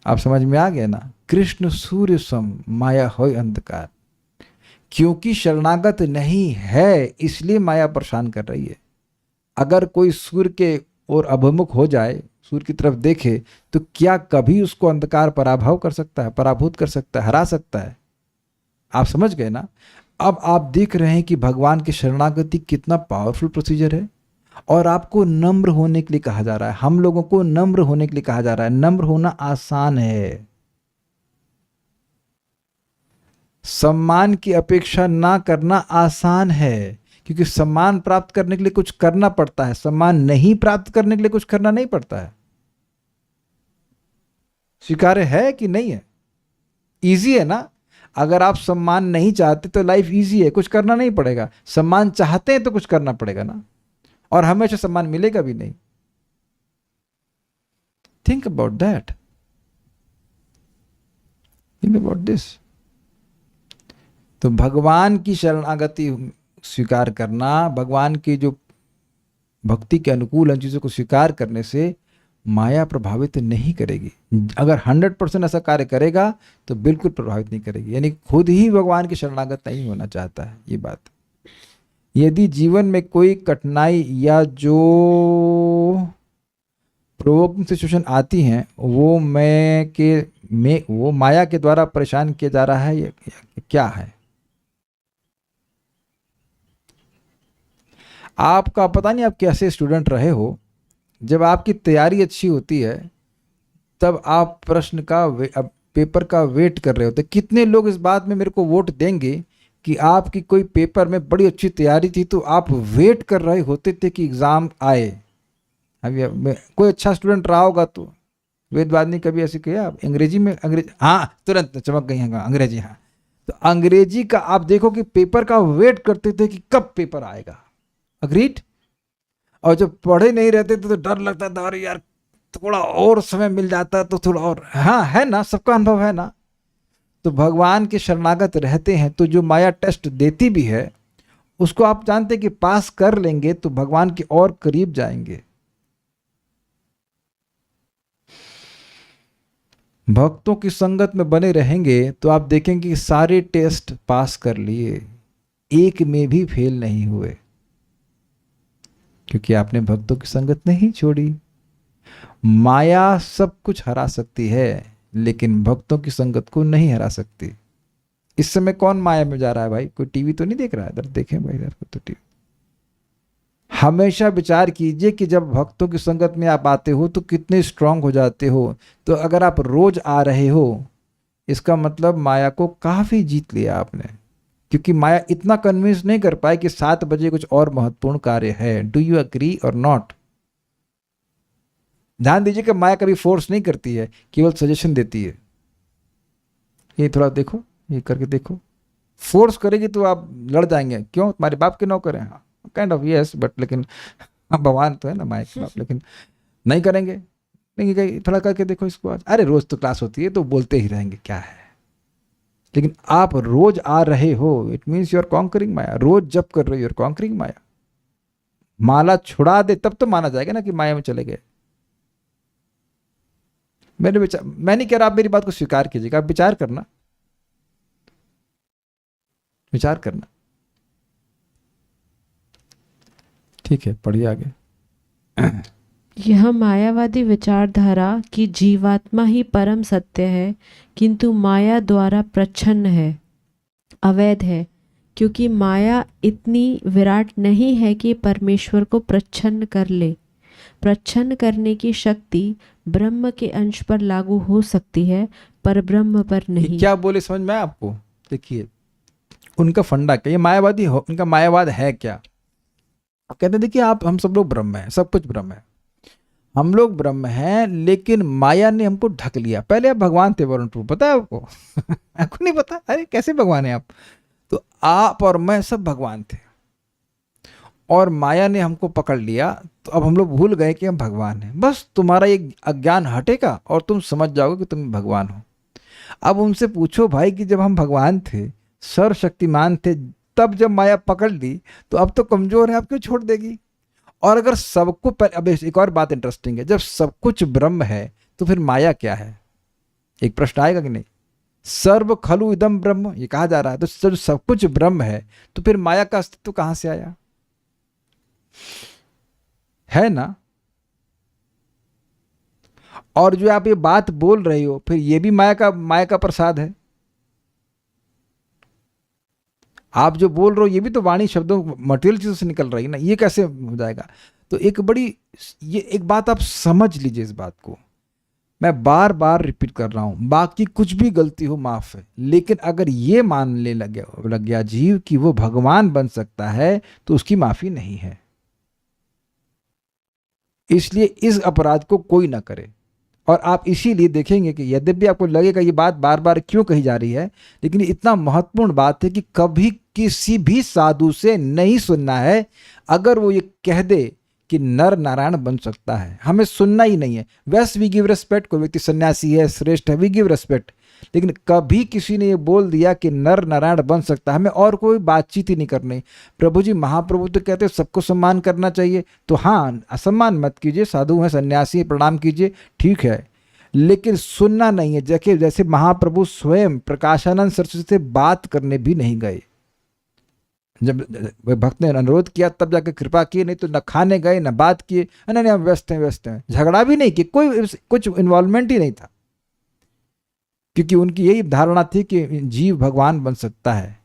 आप समझ में आ गया ना? कृष्ण सूर्य सम माया होय अंधकार। क्योंकि शरणागत नहीं है इसलिए माया परेशान कर रही है। अगर कोई सूर्य के ओर अभिमुख हो जाए, सूर्य की तरफ देखे, तो क्या कभी उसको अंधकार पराभव कर सकता है, पराभूत कर सकता है, हरा सकता है? आप समझ गए ना? अब आप देख रहे हैं कि भगवान की शरणागति कितना पावरफुल प्रोसीजर है। और आपको नम्र होने के लिए कहा जा रहा है, हम लोगों को नम्र होने के लिए कहा जा रहा है। नम्र होना आसान है। सम्मान की अपेक्षा ना करना आसान है, क्योंकि सम्मान प्राप्त करने के लिए कुछ करना पड़ता है, सम्मान नहीं प्राप्त करने के लिए कुछ करना नहीं पड़ता है। स्वीकार्य है कि नहीं है? इजी है ना? अगर आप सम्मान नहीं चाहते तो लाइफ इजी है, कुछ करना नहीं पड़ेगा। सम्मान चाहते हैं तो कुछ करना पड़ेगा ना, और हमेशा सम्मान मिलेगा भी नहीं। Think about that, think about this. तो भगवान की शरणागति स्वीकार करना, भगवान की जो भक्ति के अनुकूल चीज़ों को स्वीकार करने से माया प्रभावित नहीं करेगी। अगर 100% ऐसा कार्य करेगा तो बिल्कुल प्रभावित नहीं करेगी, यानी खुद ही भगवान की शरणागत नहीं होना चाहता है, ये बात। यदि जीवन में कोई कठिनाई या जो प्रोवोकिंग सिचुएशन आती हैं वो वो माया के द्वारा परेशान किया जा रहा है या क्या है? आपका पता नहीं आप कैसे स्टूडेंट रहे हो, जब आपकी तैयारी अच्छी होती है तब आप प्रश्न का पेपर का वेट कर रहे होते। कितने लोग इस बात में मेरे को वोट देंगे कि आपकी कोई पेपर में बड़ी अच्छी तैयारी थी तो आप वेट कर रहे होते थे कि एग्ज़ाम आए। अभी कोई अच्छा स्टूडेंट रहा होगा तो वेदवाद ने कभी ऐसे किया? आप अंग्रेजी में हाँ तुरंत चमक गई हैं अंग्रेजी। हाँ, तो अंग्रेजी का आप देखो कि पेपर का वेट करते थे कि कब पेपर आएगा। अग्रीड? और जब पढ़े नहीं रहते थे तो डर लगता था, अरे यार थोड़ा और समय मिल जाता तो थोड़ा और। हाँ, है ना, सबका अनुभव है ना। तो भगवान के शरणागत रहते हैं तो जो माया टेस्ट देती भी है उसको आप जानते कि पास कर लेंगे तो भगवान के और करीब जाएंगे। भक्तों की संगत में बने रहेंगे तो आप देखेंगे कि सारे टेस्ट पास कर लिए, एक में भी फेल नहीं हुए, क्योंकि आपने भक्तों की संगत नहीं छोड़ी। माया सब कुछ हरा सकती है लेकिन भक्तों की संगत को नहीं हरा सकती। इस समय कौन माया में जा रहा है भाई? कोई टीवी तो नहीं देख रहा है? इधर देखें भाई, इधर तो टीवी। हमेशा विचार कीजिए कि जब भक्तों की संगत में आप आते हो तो कितने स्ट्रांग हो जाते हो। तो अगर आप रोज आ रहे हो इसका मतलब माया को काफी जीत लिया आपने, क्योंकि माया इतना कन्विंस नहीं कर पाए कि 7 बजे कुछ और महत्वपूर्ण कार्य है। डू यू एग्री और नॉट? ध्यान दीजिए कि माया कभी फोर्स नहीं करती है, केवल सजेशन देती है। ये थोड़ा देखो, ये करके देखो। फोर्स करेगी तो आप लड़ जाएंगे, क्यों? तुम्हारे बाप के नौकर हैं। हाँ, काइंड ऑफ यस, बट लेकिन भगवान तो है ना माया के बाप, लेकिन नहीं करेंगे। नहीं, थोड़ा करके देखो इसको। आज अरे रोज तो क्लास होती है तो बोलते ही रहेंगे, क्या है। लेकिन आप रोज आ रहे हो, it means you are conquering maya. रोज जब कर रहे हो यू आर कॉन्करिंग माया। माला छुड़ा दे तब तो माना जाएगा ना कि माया में चले गए। मैं नहीं कह रहा आप मेरी बात को स्वीकार कीजिएगा, आप विचार करना, विचार करना। ठीक है, पढ़िए आगे। यह मायावादी विचारधारा कि जीवात्मा ही परम सत्य है किंतु माया द्वारा प्रच्छन्न है, अवैध है, क्योंकि माया इतनी विराट नहीं है कि परमेश्वर को प्रच्छन्न कर ले। प्रच्छन्न करने की शक्ति ब्रह्म के अंश पर लागू हो सकती है पर ब्रह्म पर ये नहीं। क्या बोले समझ में आया आपको? देखिए उनका फंडा क्या, ये मायावादी हो, उनका मायावाद है क्या? कहते हैं देखिए हम सब लोग ब्रह्म हैं, सब कुछ ब्रह्म है, हम लोग ब्रह्म हैं, लेकिन माया ने हमको ढक लिया। पहले आप भगवान थे वरुण प्रभु, पता है आपको? आपको नहीं पता? अरे कैसे भगवान है आप? तो आप और मैं सब भगवान थे और माया ने हमको पकड़ लिया, तो अब हम लोग भूल गए कि हम भगवान हैं। बस तुम्हारा ये अज्ञान हटेगा और तुम समझ जाओगे कि तुम भगवान हो। अब उनसे पूछो भाई कि जब हम भगवान थे, सर्वशक्तिमान थे, तब जब माया पकड़ ली तो अब तो कमजोर है, अब क्यों छोड़ देगी? और अगर सबको अब एक और बात इंटरेस्टिंग है, जब सब कुछ ब्रह्म है तो फिर माया क्या है? एक प्रश्न आएगा कि नहीं? सर्व खलु इदम ब्रह्म ये कहा जा रहा है, तो जब सब कुछ ब्रह्म है तो फिर माया का अस्तित्व कहां से आया? है ना? और जो आप ये बात बोल रहे हो फिर ये भी माया का प्रसाद है। आप जो बोल रहे हो ये भी तो वाणी शब्दों मटेरियल चीजों से निकल रही है ना, ये कैसे हो जाएगा? तो एक बात आप समझ लीजिए, इस बात को मैं बार बार रिपीट कर रहा हूं, बाकी कुछ भी गलती हो माफ है, लेकिन अगर ये मानने लग गया जीव कि वो भगवान बन सकता है तो उसकी माफी नहीं है। इसलिए इस अपराध को कोई ना करे। और आप इसीलिए देखेंगे कि यद्यपि आपको लगेगा ये बात बार बार क्यों कही जा रही है, लेकिन इतना महत्वपूर्ण बात है कि कभी किसी भी साधु से नहीं सुनना है। अगर वो ये कह दे कि नर नारायण बन सकता है, हमें सुनना ही नहीं है। वैस वी गिव रेस्पेक्ट, कोई व्यक्ति सन्यासी है, श्रेष्ठ है, वी गिव रेस्पेक्ट, लेकिन कभी किसी ने ये बोल दिया कि नर नारायण बन सकता है, हमें और कोई बातचीत ही नहीं करनी। प्रभु जी महाप्रभु तो कहते हैं सबको सम्मान करना चाहिए, तो हाँ असम्मान मत कीजिए, साधु हैं सन्यासी हैं प्रणाम कीजिए, ठीक है, लेकिन सुनना नहीं है। जैसे महाप्रभु स्वयं प्रकाशानंद सरस्वती से बात करने भी नहीं गए। जब भक्त ने अनुरोध किया तब जाकर कृपा की, नहीं तो न खाने गए न बात किए, नहीं हम व्यस्त हैं, झगड़ा भी नहीं कि कोई कुछ इन्वॉल्वमेंट ही नहीं था, क्योंकि उनकी यही धारणा थी कि जीव भगवान बन सकता है,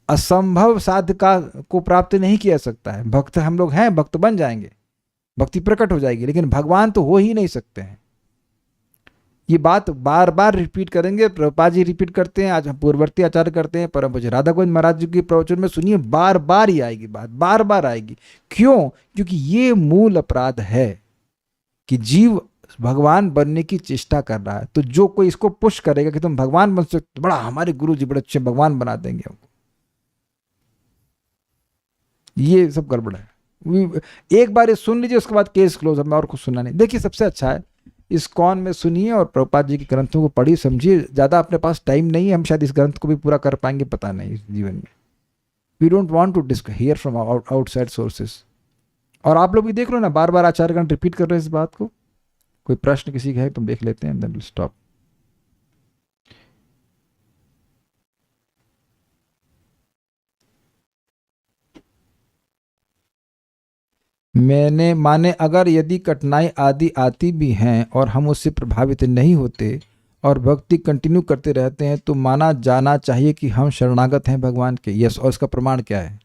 असंभव साध्य का को प्राप्त नहीं किया सकता है। भक्त हम लोग हैं, भक्त बन जाएंगे, भक्ति प्रकट हो जाएगी, लेकिन भगवान तो हो ही नहीं सकते हैं। ये बात बार बार रिपीट करेंगे, प्रभुपाद जी रिपीट करते हैं, आज हम पूर्ववर्ती आचार्य करते हैं, परम पूज्य राधा गोविंद महाराज जी के प्रवचन में सुनिए, बार बार ही आएगी बात, बार बार आएगी। क्यों? क्योंकि ये मूल अपराध है कि जीव भगवान बनने की चेष्टा कर रहा है। तो जो कोई इसको पुश करेगा कि तुम भगवान बन सकते, बड़ा हमारे गुरु जी बड़े अच्छे भगवान बना देंगे हमको, ये सब गड़बड़ है। एक बार ये सुन लीजिए, उसके बाद केस क्लोज, हमें और कुछ सुनना नहीं। देखिए सबसे अच्छा है इस्कॉन में सुनिए और प्रभुपाद जी के ग्रंथों को पढ़िए समझिए। ज़्यादा अपने पास टाइम नहीं है, हम शायद इस ग्रंथ को भी पूरा कर पाएंगे पता नहीं इस जीवन में। We don't want to hear from outside sources. और आप लोग भी देख लो ना, बार बार आचार्यगण रिपीट कर रहे हैं इस बात को। कोई प्रश्न किसी का है तो देख लेते हैं, देन विल स्टॉप। मैंने माने अगर यदि कठिनाई आदि आती भी हैं और हम उससे प्रभावित नहीं होते और भक्ति कंटिन्यू करते रहते हैं, तो माना जाना चाहिए कि हम शरणागत हैं भगवान के। यस, और इसका प्रमाण क्या है?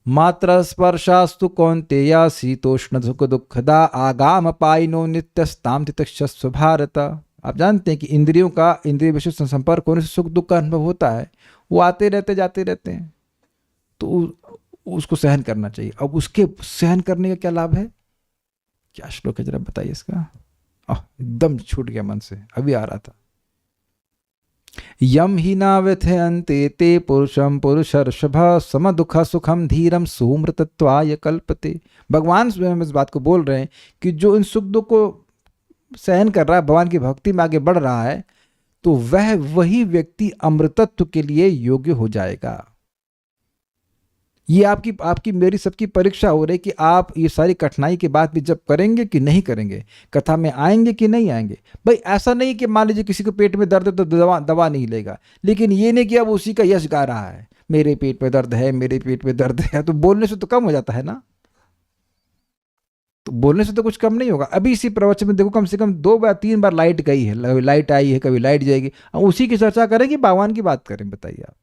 मात्र स्पर्शास्तु कौन्तेय शीतोष्ण सुख दुखदा आगाम पाइनो नित्यस्ताम तितक्षस्व भारत। आप जानते हैं कि इंद्रियों का इंद्रिय विषय से संपर्क होने से सुख दुख का अनुभव होता है, वो आते रहते जाते रहते हैं, तो उसको सहन करना चाहिए। अब उसके सहन करने का क्या लाभ है? क्या श्लोक है जरा बताइए इसका। एकदम छूट गया मन से, अभी आ रहा था। यम ही ना व्यथयन्ते ते पुरुषम पुरुषर्षभ सम दुख सुखम धीरम सुमृतत्वाय कल्पते। भगवान स्वयं इस बात को बोल रहे हैं कि जो इन सुख दुख को सहन कर रहा है, भगवान की भक्ति में आगे बढ़ रहा है, तो वह वही व्यक्ति अमृतत्व के लिए योग्य हो जाएगा। ये आपकी मेरी सबकी परीक्षा हो रही कि आप ये सारी कठिनाई के बाद भी जब करेंगे कि नहीं करेंगे, कथा में आएंगे कि नहीं आएंगे। भाई ऐसा नहीं कि मान लीजिए किसी को पेट में दर्द है तो दवा नहीं लेगा, लेकिन ये नहीं कि अब उसी का यश गा रहा है, मेरे पेट में दर्द है, मेरे पेट में दर्द है, तो बोलने से तो कम हो जाता है ना। तो बोलने से तो कुछ कम नहीं होगा। अभी इसी प्रवचन में देखो कम से कम 2 बार 3 बार लाइट गई है, लाइट आई है, कभी लाइट जाएगी, उसी की चर्चा करें कि भगवान की बात करें, बताइए आप।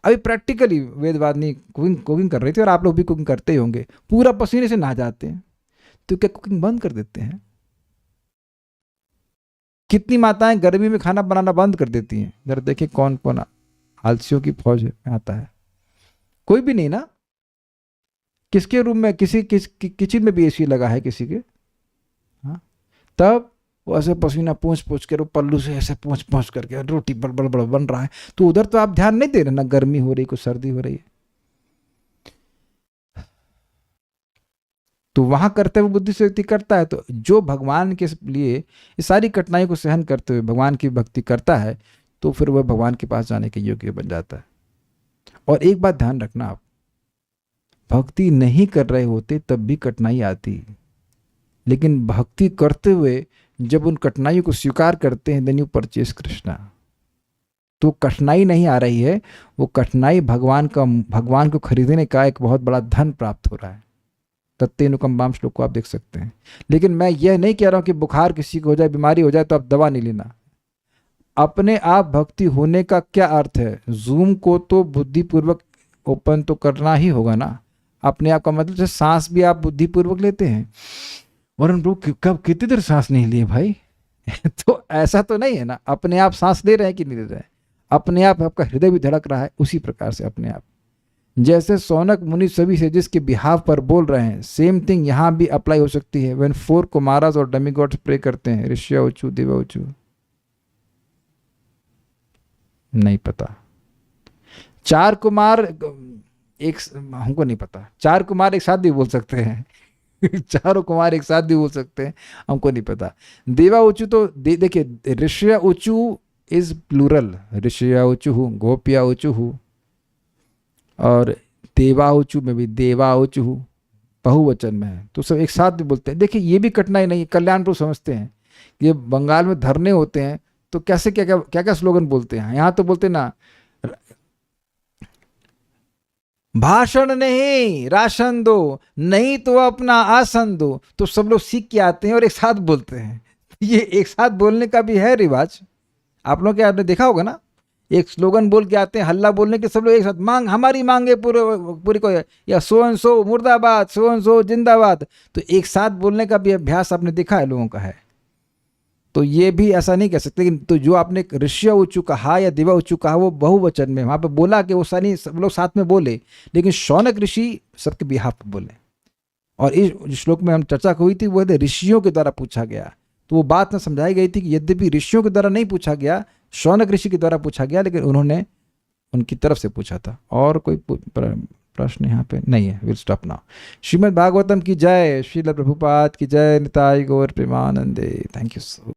अभी प्रैक्टिकली वेदवादिनी कुकिंग कर रही थी, और आप लोग भी कुकिंग करते ही होंगे, पूरा पसीने से नहा जाते हैं, तो क्या कुकिंग बंद कर देते हैं? कितनी माताएं गर्मी में खाना बनाना बंद कर देती हैं? जरा देखिए कौन कौन आलसियों की फौज में आता है। कोई भी नहीं ना। किसके रूम में किचन में भी एसी लगा है किसी के? हाँ, तब वो ऐसे पसीना पोंछ कर, पल्लू से ऐसे पोंछ करके रोटी बड़ बन रहा है, तो उधर तो आप ध्यान नहीं दे रहे ना, गर्मी हो रही कुछ सर्दी हो रही है, तो वहां करते हुए बुद्धि से व्यक्ति करता है। तो जो भगवान के लिए इस सारी कठिनाई को सहन करते हुए भगवान की भक्ति करता है, तो फिर वह भगवान के पास जाने के योग्य बन जाता है। और एक बात ध्यान रखना, आप भक्ति नहीं कर रहे होते तब भी कठिनाई आती, लेकिन भक्ति करते हुए जब उन कठिनाइयों को स्वीकार करते हैं, देन यू परचेज कृष्णा। तो कठिनाई नहीं आ रही है, वो कठिनाई भगवान को खरीदने का एक बहुत बड़ा धन प्राप्त हो रहा है। तत्तेनुकंबाम श्लोक को आप देख सकते हैं। लेकिन मैं यह नहीं कह रहा हूं कि बुखार किसी को हो जाए, बीमारी हो जाए तो आप दवा नहीं लेना। अपने आप भक्ति होने का क्या अर्थ है? जूम को तो बुद्धिपूर्वक ओपन तो करना ही होगा ना। अपने आप का मतलब से सांस भी आप बुद्धिपूर्वक लेते हैं, वरुण प्रभु कब कितनी देर सांस नहीं लिए भाई तो ऐसा तो नहीं है ना। अपने आप सांस ले रहे हैं कि नहीं ले रहे हैं? अपने आप आपका हृदय भी धड़क रहा है, उसी प्रकार से अपने आप जैसे सौनक मुनि सभी से जिसके बिहाव पर बोल रहे हैं, सेम थिंग यहाँ भी अप्लाई हो सकती है। व्हेन 4 कुमारास और डेमिगॉड्स प्रे करते हैं, ऋष्य ऊचु देव ऊचु, नहीं पता 4 कुमार एक हमको नहीं पता, 4 कुमार एक साथ भी बोल सकते हैं चारों कुमार एक साथ भी बोल सकते हैं, हमको नहीं पता। देवा ऊचु तो देखिए ऋषिया ऊचु इज प्लूरल, ऋषिया ऊचु गोपिया ऊचु, और देवा ऊचु में भी देवा ऊचु बहुवचन में है, तो सब एक साथ भी बोलते हैं। देखिए ये भी कठिनाई नहीं, कल्याणपुर समझते हैं, ये बंगाल में धरने होते हैं तो कैसे क्या क्या क्या क्या स्लोगन बोलते हैं। यहाँ तो बोलते ना, भाषण नहीं राशन दो, नहीं तो अपना आसन दो, तो सब लोग सीख के आते हैं और एक साथ बोलते हैं। ये एक साथ बोलने का भी है रिवाज, आप लोग क्या आपने देखा होगा ना, एक स्लोगन बोल के आते हैं, हल्ला बोलने के, सब लोग एक साथ मांग हमारी मांगे पूरे पूरी को, या सो एंड सो मुर्दाबाद, सो एंड सो जिंदाबाद, तो एक साथ बोलने का भी अभ्यास आपने देखा है लोगों का है। तो ये भी ऐसा नहीं कह सकते, लेकिन तो जो आपने ऋषिया ऊचु कहा या दिवा ऊचु कहा वो बहुवचन में वहां पे बोला कि वो सारी सब लोग साथ में बोले, लेकिन शौनक ऋषि सबके बिहाफ पे बोले। और इस श्लोक में हम चर्चा हुई थी वो ऋषियों के द्वारा पूछा गया, तो वो बात में समझाई गई थी कि यद्यपि ऋषियों के द्वारा नहीं पूछा गया, शौनक ऋषि के द्वारा पूछा गया, लेकिन उन्होंने उनकी तरफ से पूछा था। और कोई प्रश्न यहाँ पे नहीं है, will stop now. Srimad Bhagavatam की जय, श्रील प्रभुपाद की जय, निताई गौर प्रेमानंदे। Thank you so